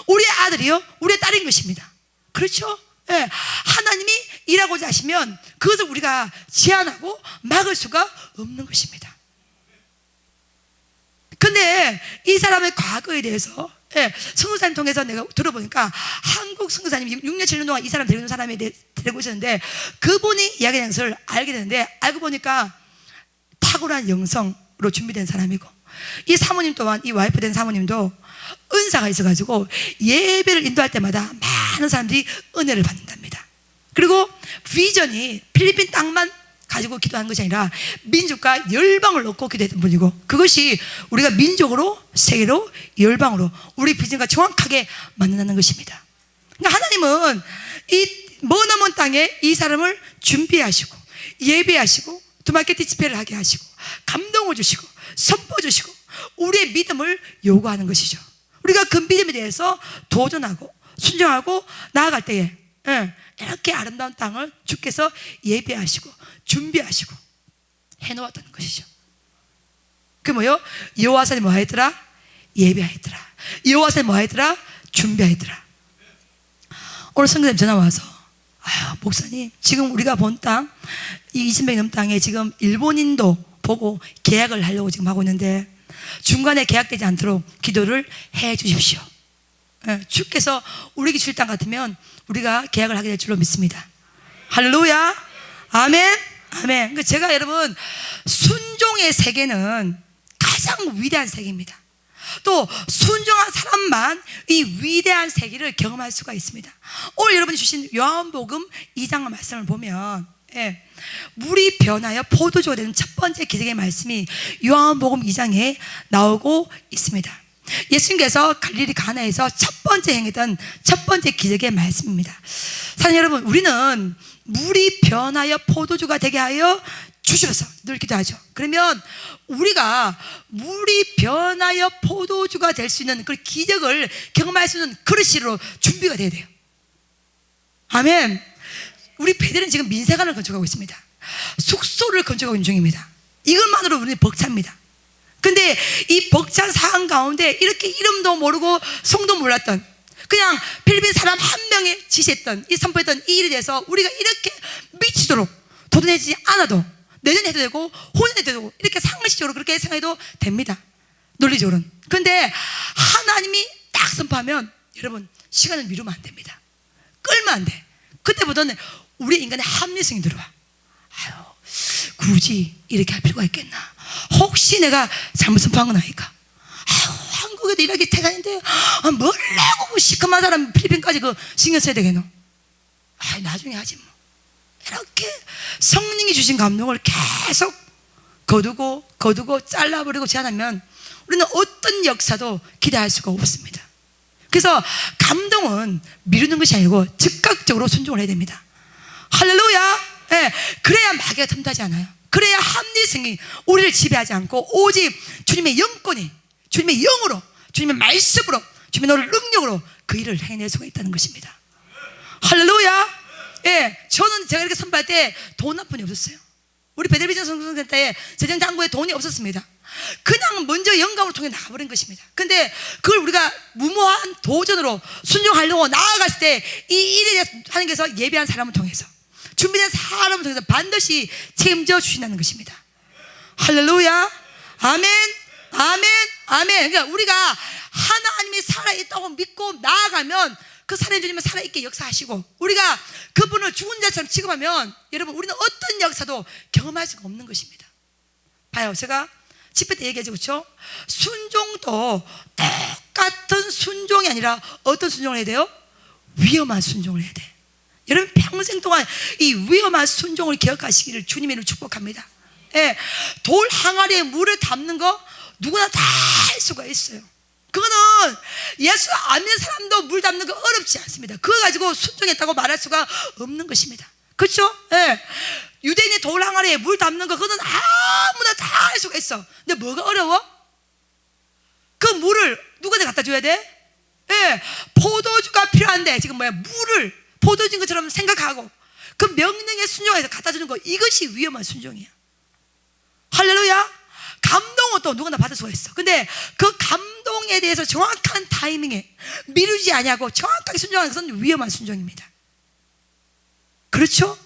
우리의 아들이요, 우리의 딸인 것입니다. 그렇죠? 예. 하나님이 일하고자 하시면 그것을 우리가 제한하고 막을 수가 없는 것입니다. 근데 이 사람의 과거에 대해서, 예, 선교사님 통해서 내가 들어보니까 한국 선교사님이 6년 7년 동안 이 사람 데리고 있는 사람에 대해 데리고 있었는데 그분이 이야기하는 것을 알게 되는데, 알고 보니까 탁월한 영성으로 준비된 사람이고, 이 사모님 또한, 이 와이프 된 사모님도 은사가 있어가지고 예배를 인도할 때마다 많은 사람들이 은혜를 받는답니다. 그리고 비전이 필리핀 땅만 가지고 기도하는 것이 아니라 민족과 열방을 놓고 기도했던 분이고, 그것이 우리가 민족으로, 세계로, 열방으로 우리 비전과 정확하게 만나는 것입니다. 그러니까 하나님은 이 머나먼 땅에 이 사람을 준비하시고 예배하시고 두마케티 집회를 하게 하시고 감동을 주시고 선포 주시고 우리의 믿음을 요구하는 것이죠. 우리가 그 믿음에 대해서 도전하고 순종하고 나아갈 때에, 예, 이렇게 아름다운 땅을 주께서 예배하시고 준비하시고 해놓았다는 것이죠. 그 뭐요? 여호와사님 뭐 하였더라? 예배하였더라. 여호와사님 뭐 하였더라? 준비하였더라. 오늘 성교사님 전화 와서, 아유, 목사님, 지금 우리가 본 땅, 이 20명 넘는 땅에 지금 일본인도 보고 계약을 하려고 지금 하고 있는데 중간에 계약되지 않도록 기도를 해 주십시오. 예, 주께서 우리에게 줄 땅 같으면 우리가 계약을 하게 될 줄로 믿습니다. 할렐루야. 아멘, 아멘. 그러니까 제가 여러분, 순종의 세계는 가장 위대한 세계입니다. 또 순종한 사람만 이 위대한 세계를 경험할 수가 있습니다. 오늘 여러분이 주신 요한복음 2장 말씀을 보면, 예, 물이 변하여 포도주가 되는 첫 번째 기적의 말씀이 요한복음 2장에 나오고 있습니다. 예수님께서 갈릴리 가나에서 첫 번째 행했던 첫 번째 기적의 말씀입니다. 사랑하는 여러분, 우리는 물이 변하여 포도주가 되게 하여 주셔서 늘 기도하죠. 그러면 우리가 물이 변하여 포도주가 될 수 있는 그 기적을 경험할 수 있는 그릇으로 준비가 돼야 돼요. 아멘. 우리 베델은 지금 민세관을 건축하고 있습니다. 숙소를 건축하고 있는 중입니다. 이것만으로 우리는 벅찹니다. 근데 이 벅찬 상황 가운데 이렇게 이름도 모르고 성도 몰랐던, 그냥 필리핀 사람 한 명이 지시했던, 이 선포했던 이 일에 대해서 우리가 이렇게 미치도록 도전하지 않아도 내년 해도 되고 후년 해도 되고 이렇게 상식적으로 그렇게 생각해도 됩니다. 논리적으로는. 그런데 하나님이 딱 선포하면 여러분 시간을 미루면 안 됩니다. 끌면 안 돼. 그때부터는 우리 인간의 합리성이 들어와. 아유, 굳이 이렇게 할 필요가 있겠나? 혹시 내가 잘못 선포한 건 아닐까? 아유, 한국에도 일하기 태산인데 뭘라고 시커먼 사람 필리핀까지 그 신경 써야 되겠노? 아, 나중에 하지 뭐. 이렇게 성령이 주신 감동을 계속 거두고 잘라버리고 제한하면 우리는 어떤 역사도 기대할 수가 없습니다. 그래서 감동은 미루는 것이 아니고 즉각적으로 순종을 해야 됩니다. 할렐루야. 예, 그래야 마귀가 틈타지 않아요. 그래야 합리성이 우리를 지배하지 않고 오직 주님의 영권이, 주님의 영으로, 주님의 말씀으로, 주님의 너를 능력으로 그 일을 해낼 수가 있다는 것입니다. 할렐루야. 예, 저는 제가 이렇게 선포할 때 돈 한 푼이 없었어요. 우리 베델비전 성성센터에 재정장부에 돈이 없었습니다. 그냥 먼저 영감을 통해 나가버린 것입니다. 근데 그걸 우리가 무모한 도전으로 순종하려고 나아갔을 때 이 일에 하나님께서 예배한 사람을 통해서, 준비된 사람을 통해서 반드시 책임져 주신다는 것입니다. 할렐루야. 아멘, 아멘, 아멘. 그러니까 우리가 하나님이 살아있다고 믿고 나아가면 그 살아있는 주님은 살아있게 역사하시고, 우리가 그분을 죽은 자처럼 취급하면 여러분 우리는 어떤 역사도 경험할 수가 없는 것입니다. 봐요, 제가 집회 때 얘기하죠, 그렇죠? 순종도 똑같은 순종이 아니라 어떤 순종을 해야 돼요? 위험한 순종을 해야 돼. 여러분 평생 동안 이 위험한 순종을 기억하시기를 주님의 축복합니다. 예, 돌 항아리에 물을 담는 거 누구나 다 할 수가 있어요. 그거는 예수 안 믿는 사람도 물 담는 거 어렵지 않습니다. 그거 가지고 순종했다고 말할 수가 없는 것입니다. 그렇죠? 예. 유대인의 돌 항아리에 물 담는 거 그거는 아무나 다 할 수가 있어. 근데 뭐가 어려워? 그 물을 누구한테 갖다 줘야 돼? 예. 포도주가 필요한데 지금 물을 포도주인 것처럼 생각하고 그 명령에 순종해서 갖다 주는 거, 이것이 위험한 순종이야. 할렐루야. 감동은 또 누구나 받을 수가 있어. 근데 그 감동에 대해서 정확한 타이밍에 미루지 아니하고 정확하게 순종하는 것은 위험한 순종입니다. 그렇죠?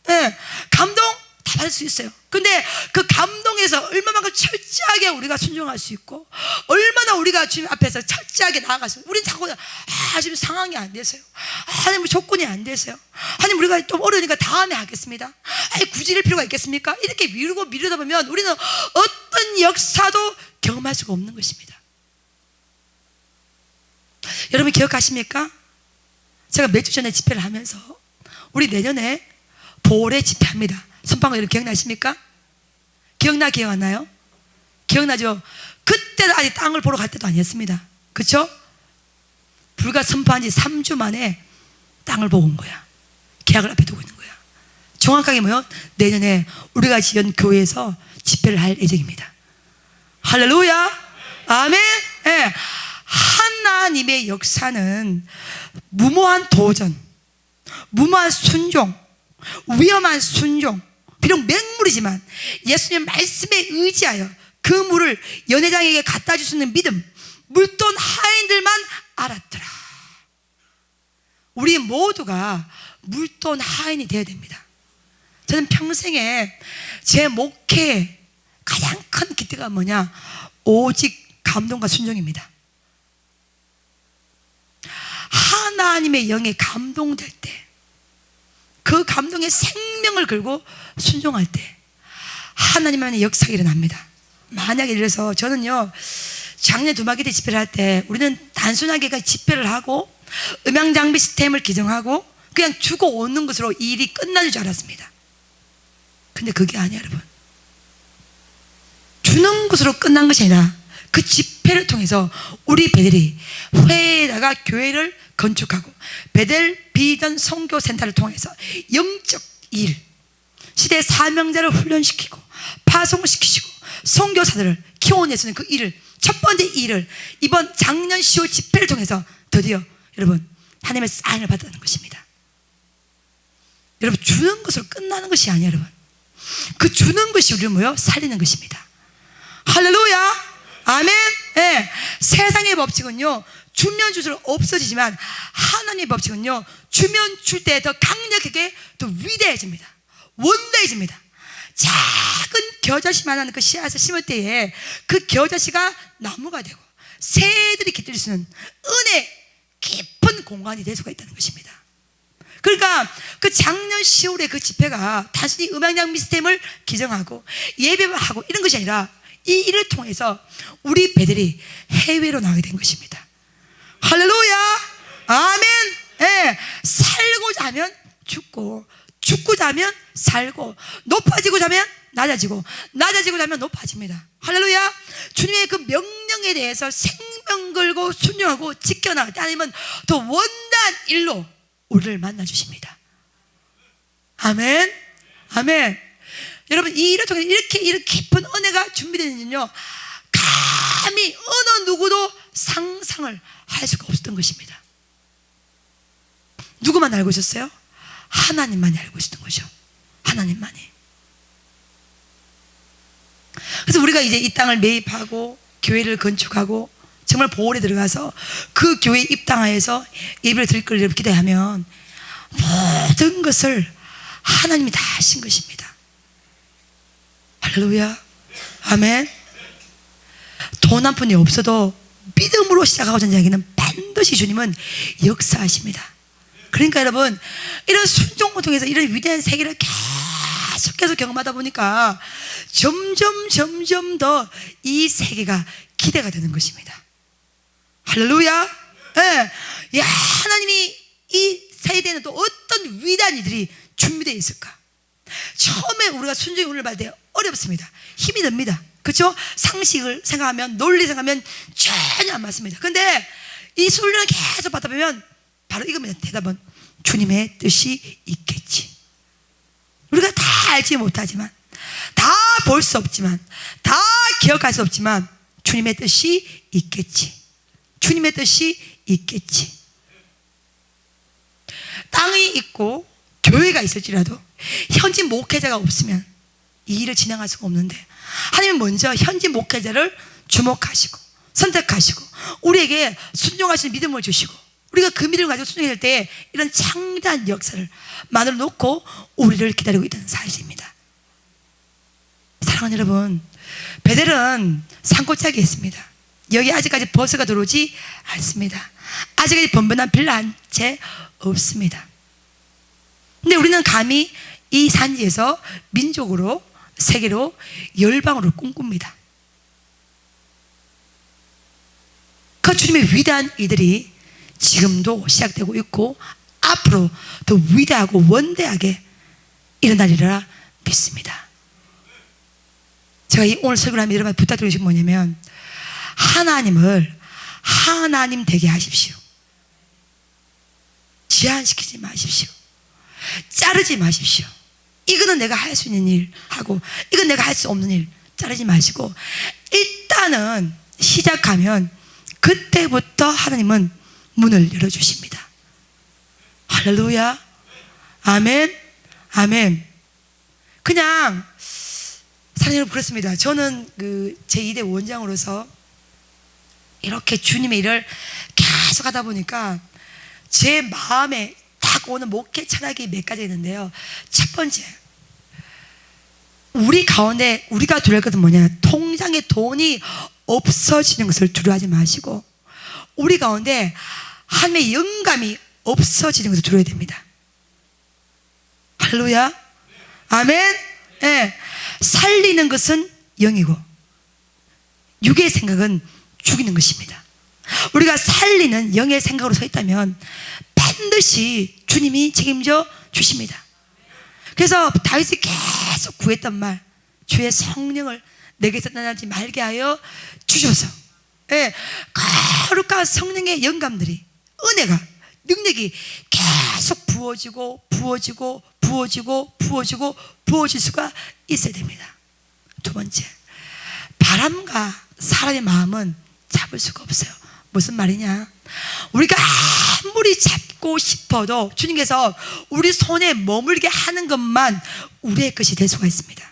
네. 감동 다 받을 수 있어요. 근데 그 감동에서 얼마만큼 철저하게 우리가 순종할 수 있고, 얼마나 우리가 주님 앞에서 철저하게 나아가서, 우린 자꾸 지금 상황이 안 돼서요, 하나님 조건이 안 돼서요, 하나님 우리가 좀 어려우니까 다음에 하겠습니다, 굳이 이럴 필요가 있겠습니까? 이렇게 미루다 보면 우리는 어떤 역사도 경험할 수가 없는 것입니다. 여러분 기억하십니까? 제가 몇 주 전에 집회를 하면서 우리 내년에 볼에 집회합니다. 선방과 여러분 기억나십니까? 기억 안 나요? 기억나죠? 그때도 아직 땅을 보러 갈 때도 아니었습니다. 그렇죠? 불과 선포한 지 3주 만에 땅을 보고 온 거야. 계약을 앞에 두고 있는 거야. 정확하게 뭐요? 내년에 우리가 지은 교회에서 집회를 할 예정입니다. 할렐루야. 아멘. 네. 하나님의 역사는 무모한 도전, 무모한 순종, 위험한 순종, 비록 맹물이지만 예수님 말씀에 의지하여 그 물을 연회장에게 갖다 줄 수 있는 믿음, 물돈 하인들만 알았더라. 우리 모두가 물돈 하인이 되어야 됩니다. 저는 평생에 제 목회의 가장 큰 기대가 뭐냐? 오직 감동과 순종입니다. 하나님의 영에 감동될 때, 그 감동에 생명을 걸고 순종할 때 하나님만의 역사가 일어납니다. 만약에 예를 들어서 저는요, 작년 두마기 때 집회를 할 때 우리는 단순하게 집회를 하고 음향장비 시스템을 기증하고 그냥 주고 오는 것으로 이 일이 끝나는 줄 알았습니다. 근데 그게 아니에요, 여러분. 주는 것으로 끝난 것이 아니라 그 집회를 통해서 우리 베델이 회에다가 교회를 건축하고 베델 비전 선교센터를 통해서 영적 일, 시대 사명자를 훈련시키고 파송시키시고 선교사들을 키워내시는 그 일을, 첫 번째 일을 이번 작년 10월 집회를 통해서 드디어 여러분 하나님의 사인을 받았다는 것입니다. 여러분 주는 것으로 끝나는 것이 아니에요. 여러분 그 주는 것이 우리를 뭐요? 살리는 것입니다. 할렐루야. 아멘. 네. 세상의 법칙은요 주면 줄수록 없어지지만 하나님의 법칙은요 주면 줄 때 더 강력하게 더 위대해집니다. 원대해집니다. 겨자씨만한 그 씨앗을 심을 때에 그 겨자씨가 나무가 되고 새들이 깃들 수 있는 은혜 깊은 공간이 될 수가 있다는 것입니다. 그러니까 그 작년 10월에 그 집회가 단순히 음향장 시스템을 기정하고 예배를 하고 이런 것이 아니라 이 일을 통해서 우리 배들이 해외로 나가게 된 것입니다. 할렐루야, 아멘. 예, 살고자 하면 죽고, 죽고자 하면 살고, 높아지고자 하면 낮아지고, 낮아지고자 하면 높아집니다. 할렐루야. 주님의 그 명령에 대해서 생명 걸고 순종하고 지켜나갈 때 하나님은 더 원단 일로 우리를 만나주십니다. 아멘, 아멘. 여러분, 이 일을 통해 이렇게 깊은 은혜가 준비되는지는요, 감히 어느 누구도 상상을 할 수가 없었던 것입니다. 누구만 알고 있었어요? 하나님만이 알고 있었던 거죠. 하나님만이. 그래서 우리가 이제 이 땅을 매입하고 교회를 건축하고 정말 보홀에 들어가서 그 교회에 입당하여서 예배를 드릴 걸 기대하면 모든 것을 하나님이 다 하신 것입니다. 할렐루야, 아멘. 돈 한 푼이 없어도 믿음으로 시작하고자 하는 이야기는 반드시 주님은 역사하십니다. 그러니까 여러분, 이런 순종을 통해서 이런 위대한 세계를 계속해서 경험하다 보니까 점점 더 이 세계가 기대가 되는 것입니다. 할렐루야. 예. 야, 하나님이 이 세대에는 또 어떤 위대한 일들이 준비되어 있을까? 처음에 우리가 순종의 운을 받을 때 어렵습니다. 힘이 듭니다. 그렇죠? 상식을 생각하면, 논리 생각하면 전혀 안 맞습니다. 근데 이 훈련을 계속 받다 보면 바로 이겁니다. 대답은 주님의 뜻이 있겠지. 우리가 다 알지 못하지만, 다 볼 수 없지만, 다 기억할 수 없지만 주님의 뜻이 있겠지. 주님의 뜻이 있겠지. 땅이 있고 교회가 있을지라도 현지 목회자가 없으면 이 일을 진행할 수가 없는데, 하나님은 먼저 현지 목회자를 주목하시고 선택하시고 우리에게 순종하시는 믿음을 주시고, 우리가 그 믿음을 가지고 순종할 때 이런 창대한 역사를 만들어 놓고 우리를 기다리고 있다는 사실입니다. 사랑하는 여러분, 베델은 산골짜기에 있습니다. 여기 아직까지 버스가 들어오지 않습니다. 아직까지 번번한 빌라 한 채 없습니다. 근데 우리는 감히 이 산지에서 민족으로, 세계로, 열방으로 꿈꿉니다. 그 주님의 위대한 일들이 지금도 시작되고 있고 앞으로 더 위대하고 원대하게 일어나리라 믿습니다. 제가 오늘 설교를 하면 여러분 부탁드리는 것이 뭐냐면, 하나님을 하나님 되게 하십시오. 제한시키지 마십시오. 자르지 마십시오. 이거는 내가 할 수 있는 일 하고 이건 내가 할 수 없는 일 자르지 마시고, 일단은 시작하면 그때부터 하나님은 문을 열어주십니다. 할렐루야, 아멘, 아멘. 그냥 사랑하는 여러분, 그렇습니다. 저는 제 2대 원장으로서 이렇게 주님의 일을 계속 하다 보니까 제 마음에 딱 오는 목회 철학이 몇 가지 있는데요. 첫 번째, 우리 가운데 우리가 두려울 것은 뭐냐? 통장에 돈이 없어지는 것을 두려워하지 마시고, 우리 가운데 하나님의 영감이 없어지는 것을 두려워야 됩니다. 할렐루야, 아멘. 네. 살리는 것은 영이고 육의 생각은 죽이는 것입니다. 우리가 살리는 영의 생각으로 서 있다면 반드시 주님이 책임져 주십니다. 그래서 다윗이 계속 구했던 말, 주의 성령을 내게서 떠나지 말게 하여 주셔서, 예, 거룩한 성령의 영감들이, 은혜가, 능력이 계속 부어지고 부어지고 부어지고 부어지고 부어질 수가 있어야 됩니다. 두 번째, 바람과 사람의 마음은 잡을 수가 없어요. 무슨 말이냐? 우리가 아무리 잡고 싶어도 주님께서 우리 손에 머물게 하는 것만 우리의 것이 될 수가 있습니다.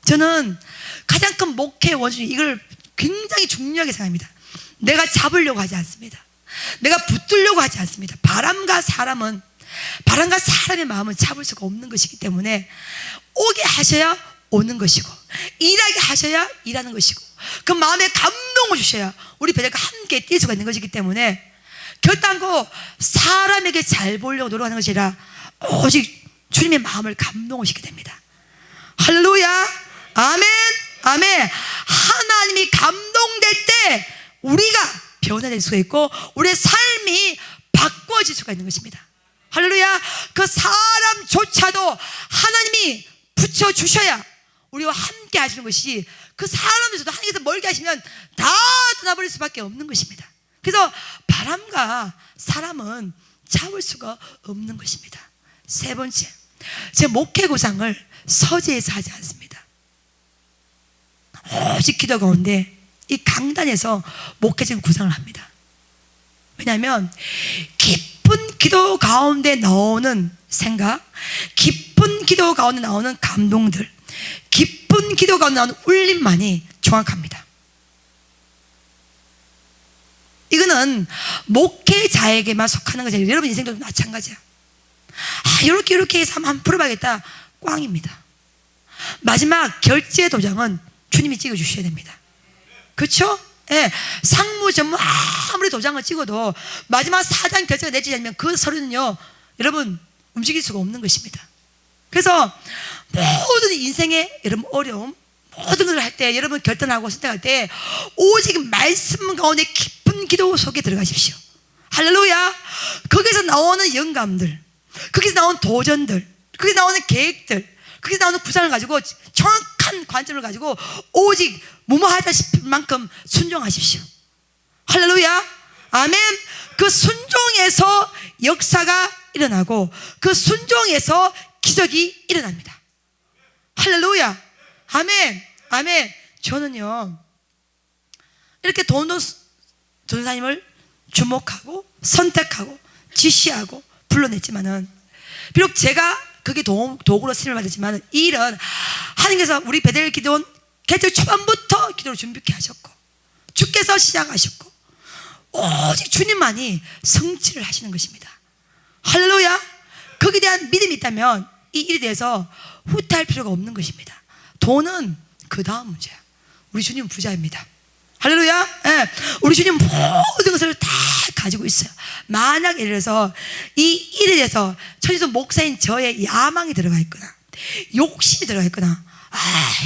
저는 가장 큰 목회 원칙, 이걸 굉장히 중요하게 생각합니다. 내가 잡으려고 하지 않습니다. 내가 붙들려고 하지 않습니다. 바람과 사람의 마음은 잡을 수가 없는 것이기 때문에 오게 하셔야 오는 것이고, 일하게 하셔야 일하는 것이고, 그 마음에 감동을 주셔야 우리 배들과 함께 뛸 수가 있는 것이기 때문에 결단코 사람에게 잘 보이려고 노력하는 것이 아니라 오직 주님의 마음을 감동을 시키게 됩니다. 할렐루야. 아멘. 아멘. 하나님이 감동될 때 우리가 변화될 수가 있고 우리의 삶이 바꿔질 수가 있는 것입니다. 할렐루야. 그 사람조차도 하나님이 붙여주셔야 우리와 함께 하시는 것이, 그 사람에서도 하나님께서 멀게 하시면 다 떠나버릴 수밖에 없는 것입니다. 그래서 바람과 사람은 잡을 수가 없는 것입니다. 세 번째, 제 목회 구상을 서재에서 하지 않습니다. 오직 기도 가운데 이 강단에서 목회적인 구상을 합니다. 왜냐하면 깊은 기도 가운데 나오는 생각, 깊은 기도 가운데 나오는 감동들, 깊은 기도 가운데 나오는 울림만이 정확합니다. 이거는 목회자에게만 속하는 것이 아니라 여러분 인생도 마찬가지야. 이렇게 해서 한번 풀어봐야겠다, 꽝입니다. 마지막 결제 도장은 주님이 찍어주셔야 됩니다. 그렇죠? 예, 상무 전무 아무리 도장을 찍어도 마지막 사장 결제가 내지 않으면 그 서류는요, 여러분 움직일 수가 없는 것입니다. 그래서 모든 인생의 여러분 어려움, 모든 것을 할 때, 여러분 결단하고 선택할 때 오직 말씀 가운데 깊은 기도 속에 들어가십시오. 할렐루야. 거기서 나오는 영감들, 거기서 나오는 도전들, 거기서 나오는 계획들, 거기서 나오는 구상을 가지고 정확한 관점을 가지고 오직 무모하다 싶을 만큼 순종하십시오. 할렐루야. 아멘. 그 순종에서 역사가 일어나고 그 순종에서 기적이 일어납니다. 할렐루야. 아멘. 아멘. 저는요, 이렇게 전도사님을 주목하고 선택하고 지시하고 불러냈지만은, 비록 제가 그게 도구로 쓰임을 받았지만, 이 일은 하나님께서 우리 베델 기도원 개척 초반부터 기도를 준비케 하셨고 주께서 시작하셨고 오직 주님만이 성취를 하시는 것입니다. 할렐루야. 거기에 대한 믿음이 있다면 이 일에 대해서 후퇴할 필요가 없는 것입니다. 돈은 그 다음 문제야. 우리 주님은 부자입니다. 할렐루야. 예. 우리 주님 모든 것을 다 가지고 있어요. 만약 예를 들어서 이 일에 대해서 천지도 목사인 저의 야망이 들어가 있거나 욕심이 들어가 있거나,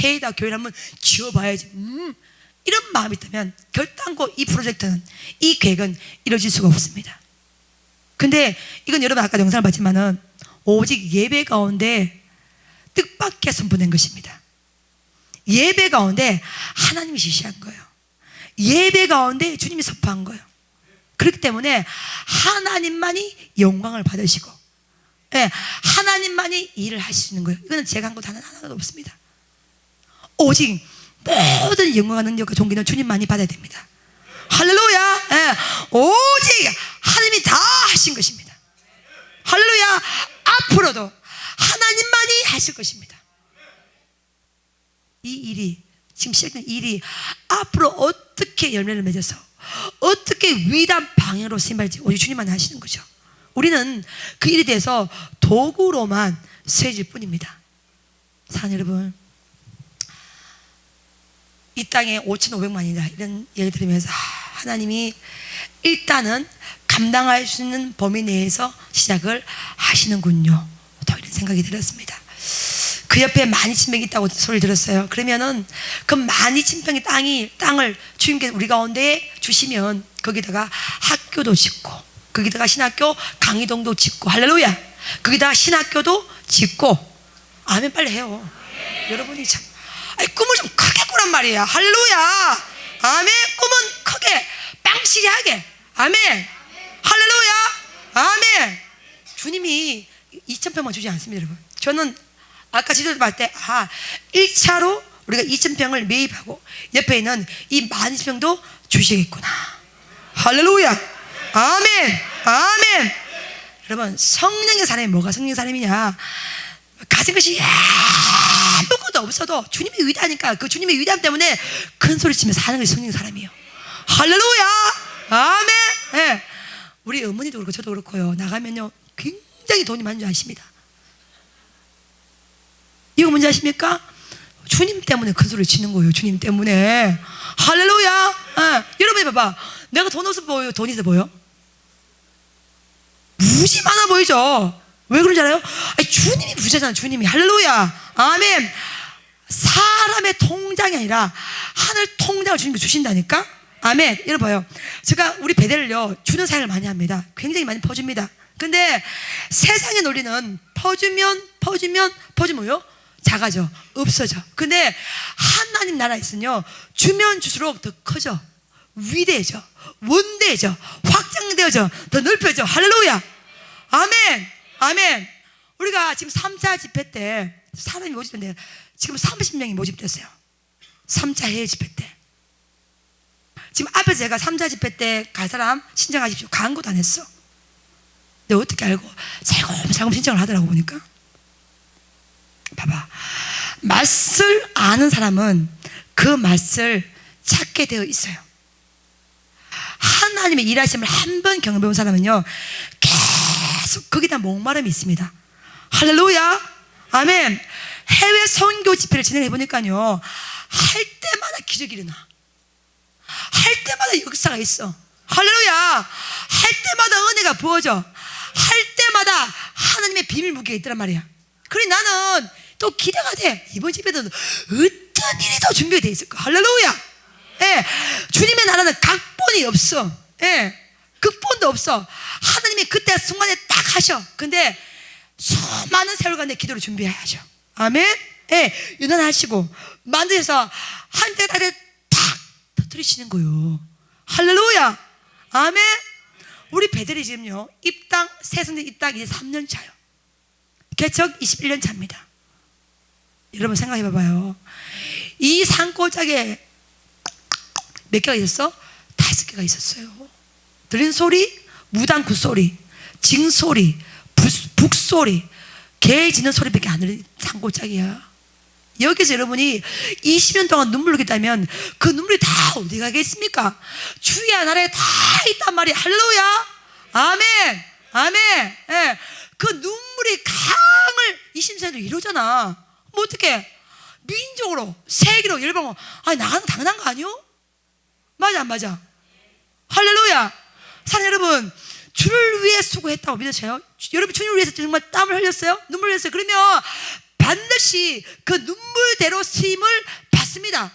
해이다 교회를 한번 지어봐야지, 이런 마음이 있다면 결단코 이 프로젝트는, 이 계획은 이루어질 수가 없습니다. 근데 이건 여러분 아까 영상을 봤지만은 오직 예배 가운데 뜻밖의 선포된 것입니다. 예배 가운데 하나님이 지시한 거예요. 예배 가운데 주님이 선포한 거예요. 그렇기 때문에 하나님만이 영광을 받으시고, 예, 하나님만이 일을 하시는 거예요. 이거는 제가 한 거 단 하나도 없습니다. 오직 모든 영광과 능력과 존귀는 주님만이 받아야 됩니다. 할렐루야. 예, 오직 하나님이 다 하신 것입니다. 할렐루야. 앞으로도 하나님만이 하실 것입니다. 이 일이, 지금 시작된 일이 앞으로 어떻게 열매를 맺어서 어떻게 위대한 방향으로 쓰임받을지 오직 주님만이 하시는 거죠. 우리는 그 일에 대해서 도구로만 쓰여질 뿐입니다. 사랑하는 여러분, 이 땅에 5,500만이다 이런 얘기 들으면서 하나님이 일단은 감당할 수 있는 범위 내에서 시작을 하시는군요, 더 이런 생각이 들었습니다. 그 옆에 12,000평이 있다고 소리를 들었어요. 그러면은 그 12,000평의 땅을 주님께서 우리 가운데 주시면 거기다가 학교도 짓고, 거기다가 신학교 강의동도 짓고, 할렐루야, 거기다가 신학교도 짓고, 아멘 빨리 해요. 여러분이 참 꿈을 좀 크게 꾸란 말이야. 할렐루야. 아멘. 꿈은 크게 빵시리하게. 아멘. 할렐루야. 아멘. 주님이 2,000평만 주지 않습니다, 여러분. 저는 아까 지도를 봤을 때 1차로 우리가 2,000평을 매입하고 옆에 있는 이 12,000평도 주시겠구나. 할렐루야. 아멘. 아멘. 여러분, 성령의 사람이 뭐가 성령의 사람이냐? 가진 것이 아무것도 없어도 주님이 위대하니까 그 주님의 위대함 때문에 큰 소리 치면서 사는 것이 성령의 사람이에요. 할렐루야. 아멘. 네. 우리 어머니도 그렇고 저도 그렇고요, 나가면요 굉장히 돈이 많은 줄 아십니다. 이거 뭔지 아십니까? 주님 때문에 큰 소리를 치는 거예요. 주님 때문에. 할렐루야. 여러분이 봐봐. 내가 돈 없어 보여요? 돈 있어 보여? 무지 많아 보이죠? 왜 그런지 알아요? 아니, 주님이 부자잖아. 주님이. 할렐루야. 아멘. 사람의 통장이 아니라 하늘 통장을 주님이 주신다니까. 아멘. 여러분 봐요. 제가 우리 배대를요 주는 사역을 많이 합니다. 굉장히 많이 퍼줍니다. 근데 세상의 논리는 퍼주면요 작아져, 없어져. 근데 하나님 나라에 있으면요 주면 줄수록 더 커져, 위대해져, 원대해져, 확장되어져, 더 넓혀져. 할렐루야. 아멘. 아멘. 우리가 지금 3차 집회 때 사람이 모집된대요. 지금 30명이 모집됐어요. 3차 해외 집회 때. 지금 앞에서 제가 3차 집회 때 갈 사람 신청하십시오. 광고도 안 했어. 근데 어떻게 알고 살금살금 신청을 하더라고. 보니까 봐봐, 맛을 아는 사람은 그 맛을 찾게 되어 있어요. 하나님의 일하심을 한 번 경험해본 사람은요 계속 거기다 목마름이 있습니다. 할렐루야. 아멘. 해외 선교 집회를 진행해 보니까요 할 때마다 기적이 일어나. 할 때마다 역사가 있어. 할렐루야. 할 때마다 은혜가 부어져. 할 때마다 하나님의 비밀 무게가 있더란 말이야. 그래 나는 또 기대가 돼. 이번 집에도 어떤 일이 더 준비가 돼 있을까. 할렐루야. 예, 주님의 나라는 각본이 없어. 예, 극본도 없어. 하나님이 그때 순간에 딱 하셔. 근데 수많은 세월간의 기도를 준비해야죠. 아멘. 예, 유난하시고 만드셔서 한때 다리 탁 터뜨리시는 거예요. 할렐루야. 아멘. 우리 배들이 지금요 입당 새선대 입당 이제 3년 차요. 개척 21년 차입니다. 여러분 생각해 봐봐요. 이 산골짜기에 몇 개가 있었어? 5개가 있었어요. 들리는 소리, 무당 굿소리, 징소리, 북소리, 개 짖는 소리밖에 안 들리는 산골짜기야. 여기서 여러분이 20년 동안 눈물 흘렸다면 그 눈물이 다 어디 가겠습니까? 주의 나라에 다 있단 말이야. 할렐루야. 아멘. 아멘. 예. 그 눈물이 강을 20세도 이루잖아. 뭐 어떡해? 민족으로, 세계로, 열방으로. 아니 나가는 당연한 거 아니요? 맞아 안 맞아? 할렐루야. 사랑 여러분, 주를 위해 수고했다고 믿으세요? 여러분 주님을 위해서 정말 땀을 흘렸어요? 눈물 흘렸어요? 그러면 반드시 그 눈물대로 쓰임을 받습니다.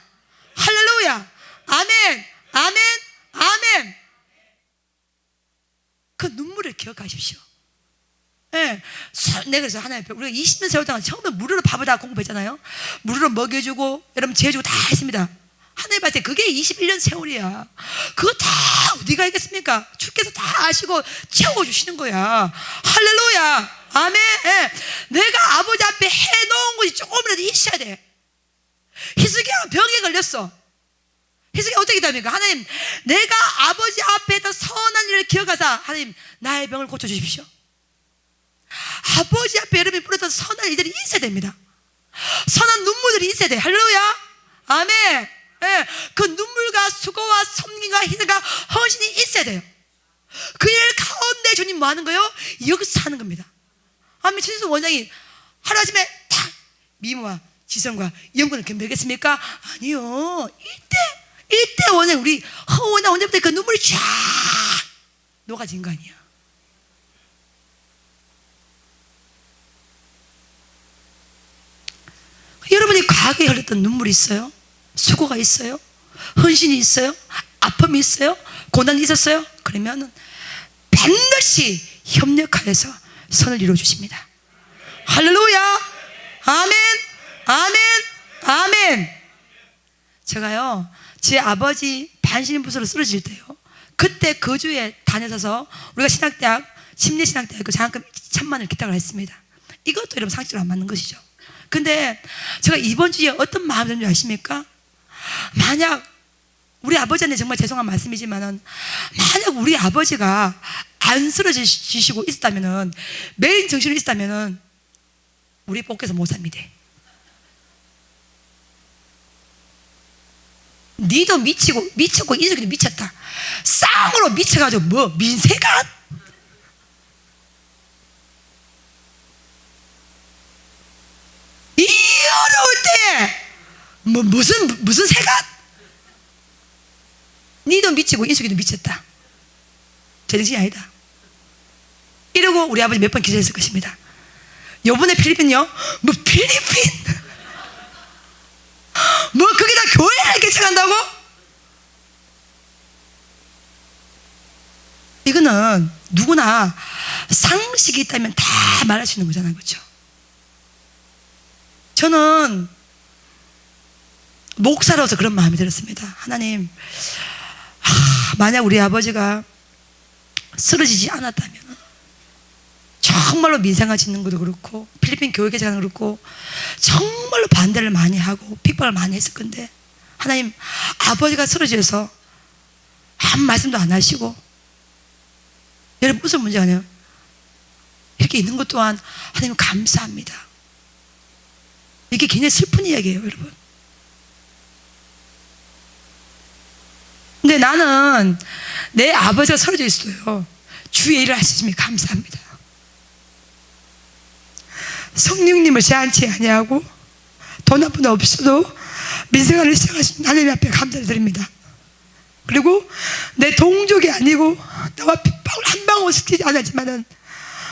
할렐루야. 아멘. 아멘. 아멘. 그 눈물을 기억하십시오. 예. 내가 그래서 하나님 앞에 우리가 20년 세월 동안 처음에 무료로 밥을 다 공급했잖아요. 무료로 먹여주고 여러분 재워주고 다 했습니다. 하나님 봤을 때 그게 21년 세월이야. 그거 다 어디가 있겠습니까? 주께서 다 아시고 채워주시는 거야. 할렐루야. 아멘. 예. 내가 아버지 앞에 해놓은 것이 조금이라도 있어야 돼. 히스기야가 병에 걸렸어. 히스기야 어떻게 됩니까? 하나님, 내가 아버지 앞에서 선한 일을 기억하사 하나님 나의 병을 고쳐주십시오. 아버지 앞에 여러분이 뿌렸던 선한 일들이 있어야 됩니다. 선한 눈물들이 있어야 돼. 할렐루야. 아멘. 예. 그 눈물과 수고와 섬김과 희생과 헌신이 있어야 돼요. 그 일 가운데 주님 뭐 하는 거예요? 여기서 사는 겁니다. 아멘. 진수 원장이 하루아침에 탁 미모와 지성과 영광을 겸비하겠습니까? 아니요. 이때 원장 우리 허원장 원장부터 그 눈물이 쫙 녹아진 거 아니야. 여러분이 과거에 흘렸던 눈물이 있어요? 수고가 있어요? 헌신이 있어요? 아픔이 있어요? 고난이 있었어요? 그러면 반드시 협력하여서 선을 이루어주십니다. 할렐루야. 아멘. 아멘. 아멘. 제가요 제 아버지 반신부수로 쓰러질 때요 그때 거주에 다녀서 우리가 신학대학 심리신학대학교 장학금 1000만을 기탁을 했습니다. 이것도 여러분 상식으로 안 맞는 것이죠. 근데 제가 이번 주에 어떤 마음이 드는지 아십니까? 만약 우리 아버지한테 정말 죄송한 말씀이지만은 만약 우리 아버지가 안 쓰러지시고 있었다면은 매일 정신으로 있었다면은 우리 복께서 못 삽니다. 니도 미쳤고 인석이도 미쳤다. 쌍으로 미쳐가지고 뭐 민세가 이 어려울 때 무슨 새가? 니도 미치고 인숙이도 미쳤다. 제정신이 아니다. 이러고 우리 아버지 몇 번 기도했을 것입니다. 요번에 필리핀요? 뭐 필리핀? 뭐 거기다 교회를 개척한다고? 이거는 누구나 상식이 있다면 다 말할 수 있는 거잖아요. 그렇죠? 저는 목사로서 그런 마음이 들었습니다. 하나님, 만약 우리 아버지가 쓰러지지 않았다면 정말로 민생화 짓는 것도 그렇고 필리핀 교회 개척하는 것도 그렇고 정말로 반대를 많이 하고 핍박을 많이 했을 건데, 하나님, 아버지가 쓰러져서 아무 말씀도 안 하시고, 여러분 무슨 문제가 아니에요? 이렇게 있는 것 또한 하나님 감사합니다. 이게 굉장히 슬픈 이야기예요, 여러분. 근데 나는 내 아버지가 쓰러져 있어요. 주의 일을 하시니 감사합니다. 성령님을 제한치 아니하고 돈 한 푼 없어도 민생활을 시작하신 하나님 앞에 감사를 드립니다. 그리고 내 동족이 아니고 나와 핏방울 한 방울 섞이지 않았지만은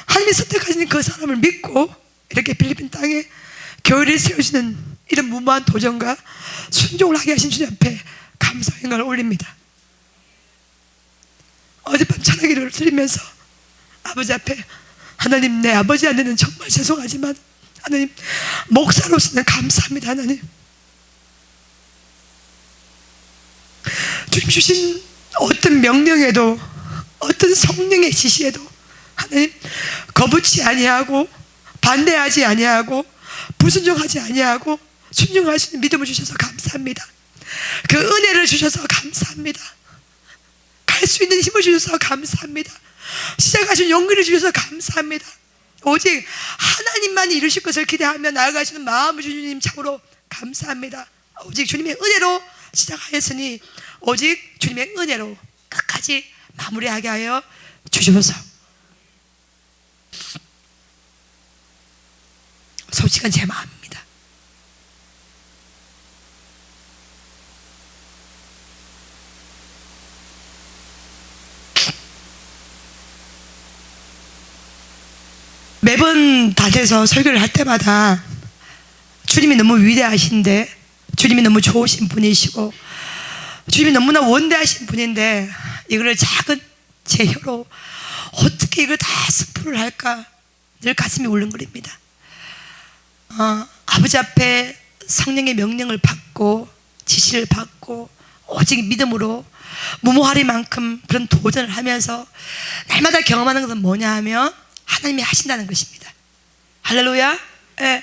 하나님이 선택하신 그 사람을 믿고 이렇게 필리핀 땅에 교회를 세우시는 이런 무모한 도전과 순종을 하게 하신 주님 앞에 감사의 영광을 올립니다. 어젯밤 찬양기를 드리면서 아버지 앞에, 하나님, 내 아버지한테는 정말 죄송하지만 하나님, 목사로서는 감사합니다. 하나님, 주님 주신 어떤 명령에도 어떤 성령의 지시에도 하나님 거부치 아니하고 반대하지 아니하고 불순종하지 아니하고 순종할 수 있는 믿음을 주셔서 감사합니다. 그 은혜를 주셔서 감사합니다. 갈 수 있는 힘을 주셔서 감사합니다. 시작하신 용기를 주셔서 감사합니다. 오직 하나님만 이루실 것을 기대하며 나아가시는 마음을 주신 주님 참으로 감사합니다. 오직 주님의 은혜로 시작하였으니 오직 주님의 은혜로 끝까지 마무리하게 하여 주시옵소서. 솔직한 제 마음입니다. 매번 다돼서 설교를 할 때마다 주님이 너무 위대하신데, 주님이 너무 좋으신 분이시고 주님이 너무나 원대하신 분인데 이거를 작은 제 혀로 어떻게 이걸 다 스포를 할까 늘 가슴이 울렁거립니다. 아버지 앞에 성령의 명령을 받고 지시를 받고 오직 믿음으로 무모하리만큼 그런 도전을 하면서 날마다 경험하는 것은 뭐냐 하면 하나님이 하신다는 것입니다. 할렐루야. 예.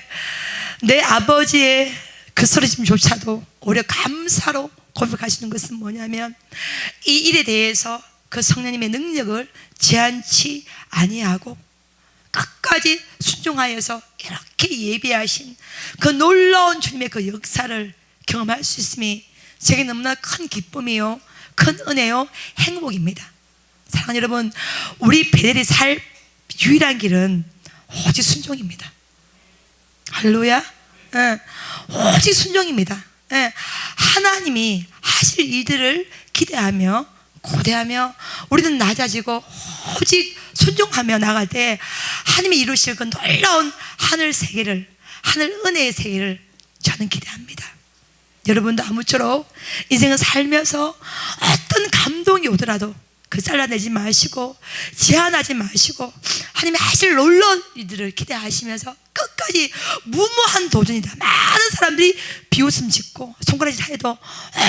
내 아버지의 그 쓰러짐조차도 오히려 감사로 고백하시는 것은 뭐냐면 이 일에 대해서 그 성령님의 능력을 제한치 아니하고 끝까지 순종하여서 이렇게 예비하신 그 놀라운 주님의 그 역사를 경험할 수 있음이 제게 너무나 큰 기쁨이요, 큰 은혜요, 행복입니다. 사랑하는 여러분, 우리 베델이 살 유일한 길은 오직 순종입니다. 할렐루야. 예. 오직 순종입니다. 예. 하나님이 하실 일들을 기대하며 고대하며 우리는 낮아지고 오직 순종하며 나갈 때 하나님이 이루실 그 놀라운 하늘 세계를, 하늘 은혜의 세계를 저는 기대합니다. 여러분도 아무쪼록 인생을 살면서 어떤 감동이 오더라도 그 잘라내지 마시고 제한하지 마시고 하나님이 하실 놀라운 일들을 기대하시면서 끝까지 무모한 도전이다. 많은 사람들이 비웃음 짓고 손가락질 해도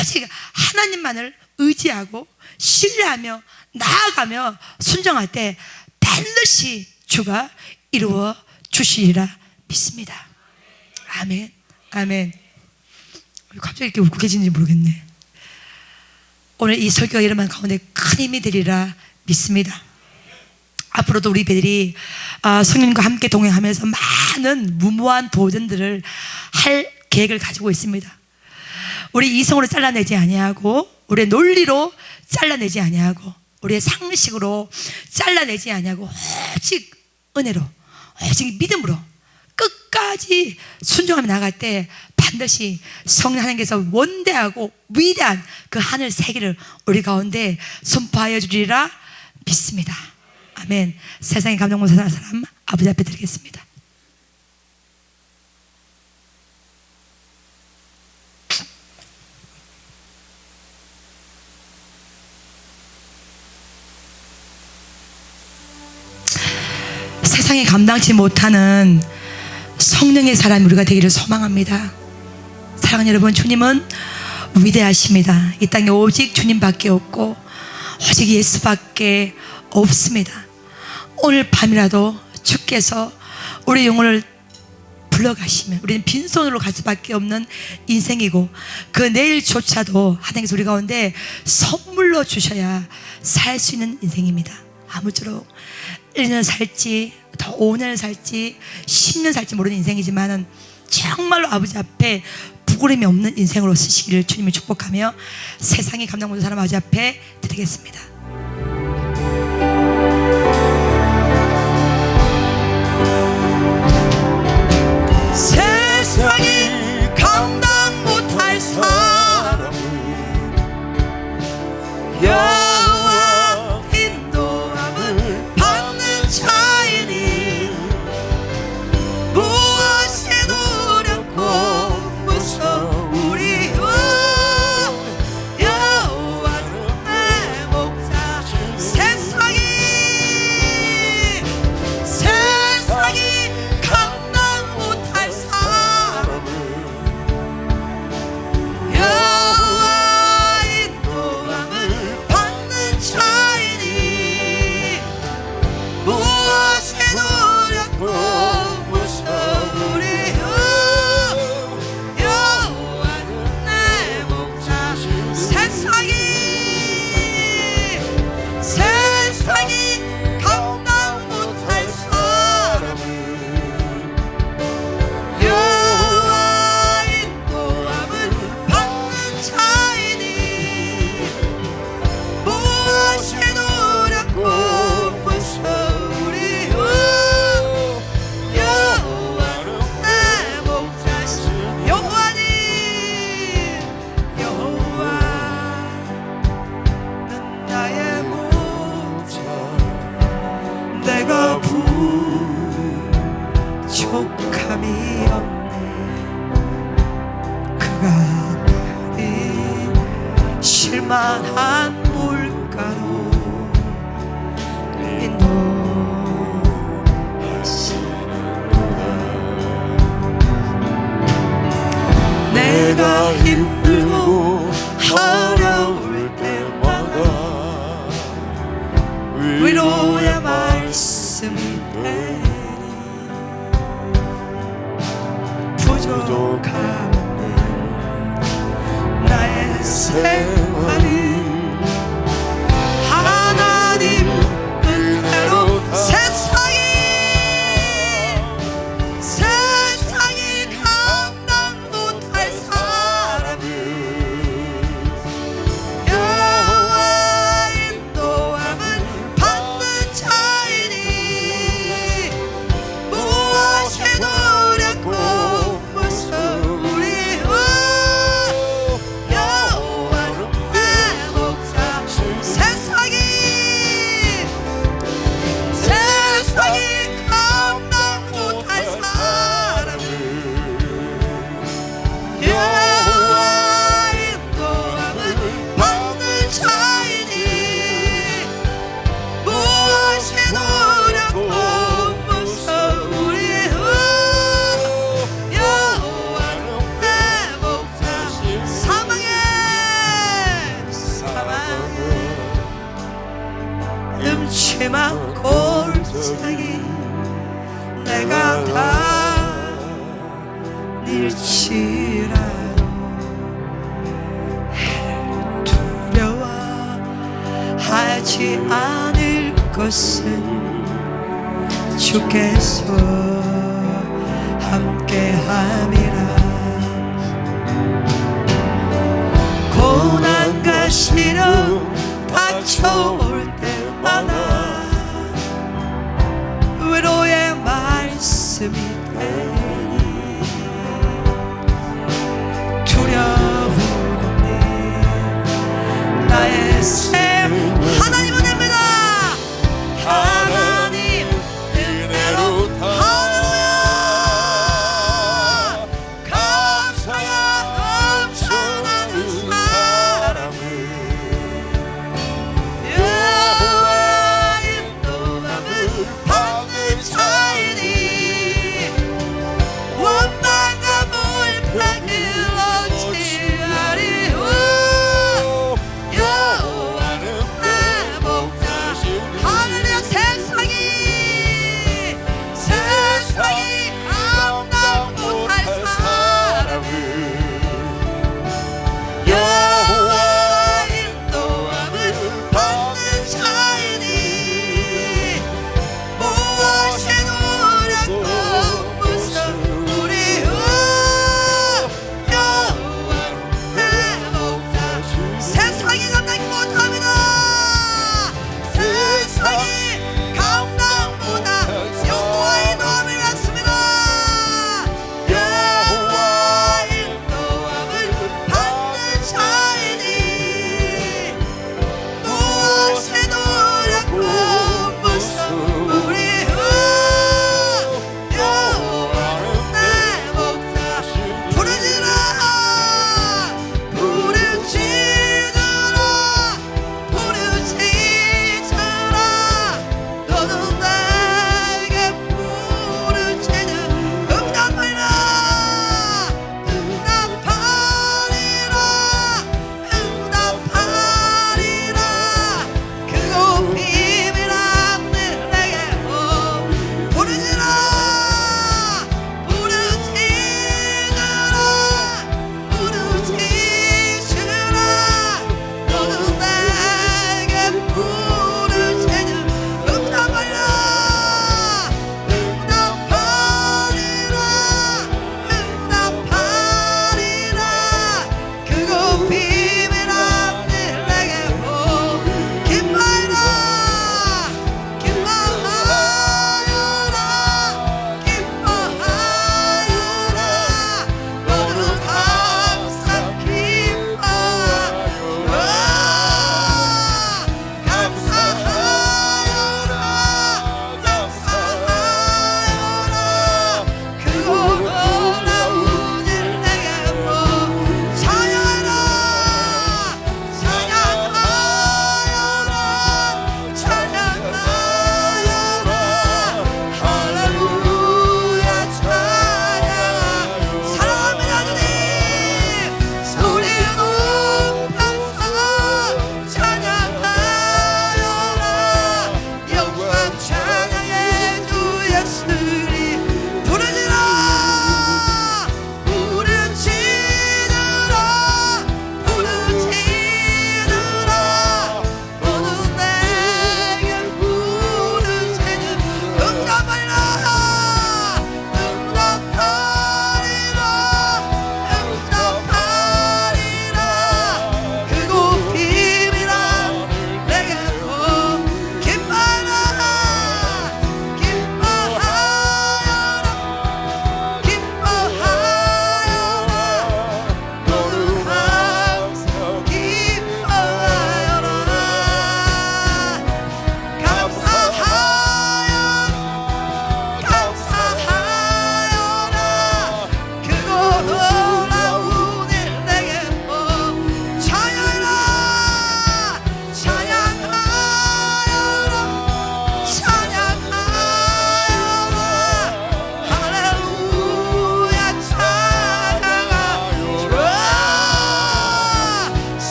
오직 하나님만을 의지하고 신뢰하며 나아가며 순종할 때 반드시 주가 이루어 주시리라 믿습니다. 아멘. 아멘. 갑자기 이렇게 울고 계시는지 모르겠네. 오늘 이 설교가 여러분 가운데 큰 힘이 되리라 믿습니다. 앞으로도 우리 배들이 성령님과 함께 동행하면서 많은 무모한 도전들을 할 계획을 가지고 있습니다. 우리 이성으로 잘라내지 아니하고 우리의 논리로 잘라내지 아니하고 우리의 상식으로 잘라내지 아니하고 오직 은혜로 오직 믿음으로 끝까지 순종하며 나갈 때 반드시 성령 하나님께서 원대하고 위대한 그 하늘 세계를 우리 가운데 선포하여 주리라 믿습니다. 아멘. 세상에 감동받는 사람 아버지 앞에 드리겠습니다. 세상에 감당치 못하는 성령의 사람이 우리가 되기를 소망합니다. 사랑하는 여러분, 주님은 위대하십니다. 이 땅에 오직 주님밖에 없고 오직 예수밖에 없습니다. 오늘 밤이라도 주께서 우리 영혼을 불러가시면 우리는 빈손으로 갈 수밖에 없는 인생이고, 그 내일조차도 하나님께서 우리 가운데 선물로 주셔야 살 수 있는 인생입니다. 아무쪼록 1년 살지 더 5년 살지 10년 살지 모르는 인생이지만은 정말로 아버지 앞에 부끄러움이 없는 인생으로 쓰시기를 주님을 축복하며 세상에 감당 못하는 사람 아버지 앞에 드리겠습니다. 세상이 감당 못할 사람을 여호와 인도함을 받는 자이니 무엇이 두렵고 무서우리요. 여호와는 내 목자. 세상이 감당 못할 사람을 여호와 인도함을 받는 자이니 무엇이 두렵고 무서우리요. 여호와는 내 목자. 세상이 감당 못할 사람을 여호와 인도함을 받는 자이니 무엇이 두렵고 무서우리요. 여호와는 내 목자시. 여호와는 나의 목자. 내가 부족함이 없네. 그가 나를 실만한 물가로 인도하시는구나. 내가 힘들고 어려울 때마다 위로의 말씀이 되니 부족한데 나의 생활이 하나님 은혜로. 세상이 감당 못할 사람을 여호와 인도함을 받는 자이니 무엇이 두렵고 무서우리요. 여호와는 내 목자. 세상이 감당 못할 사람을 여호와 인도함을 받는 자이니 무엇이 두렵고 무서우리요. 여호와는 내 목자. 사망의 음침한 골짜기 내가 다닐지라도 두려워하지 않을 것은 주께서 함께함이라. 고난과 시련 닥쳐올 때마다 위로의 말씀이 되니 예수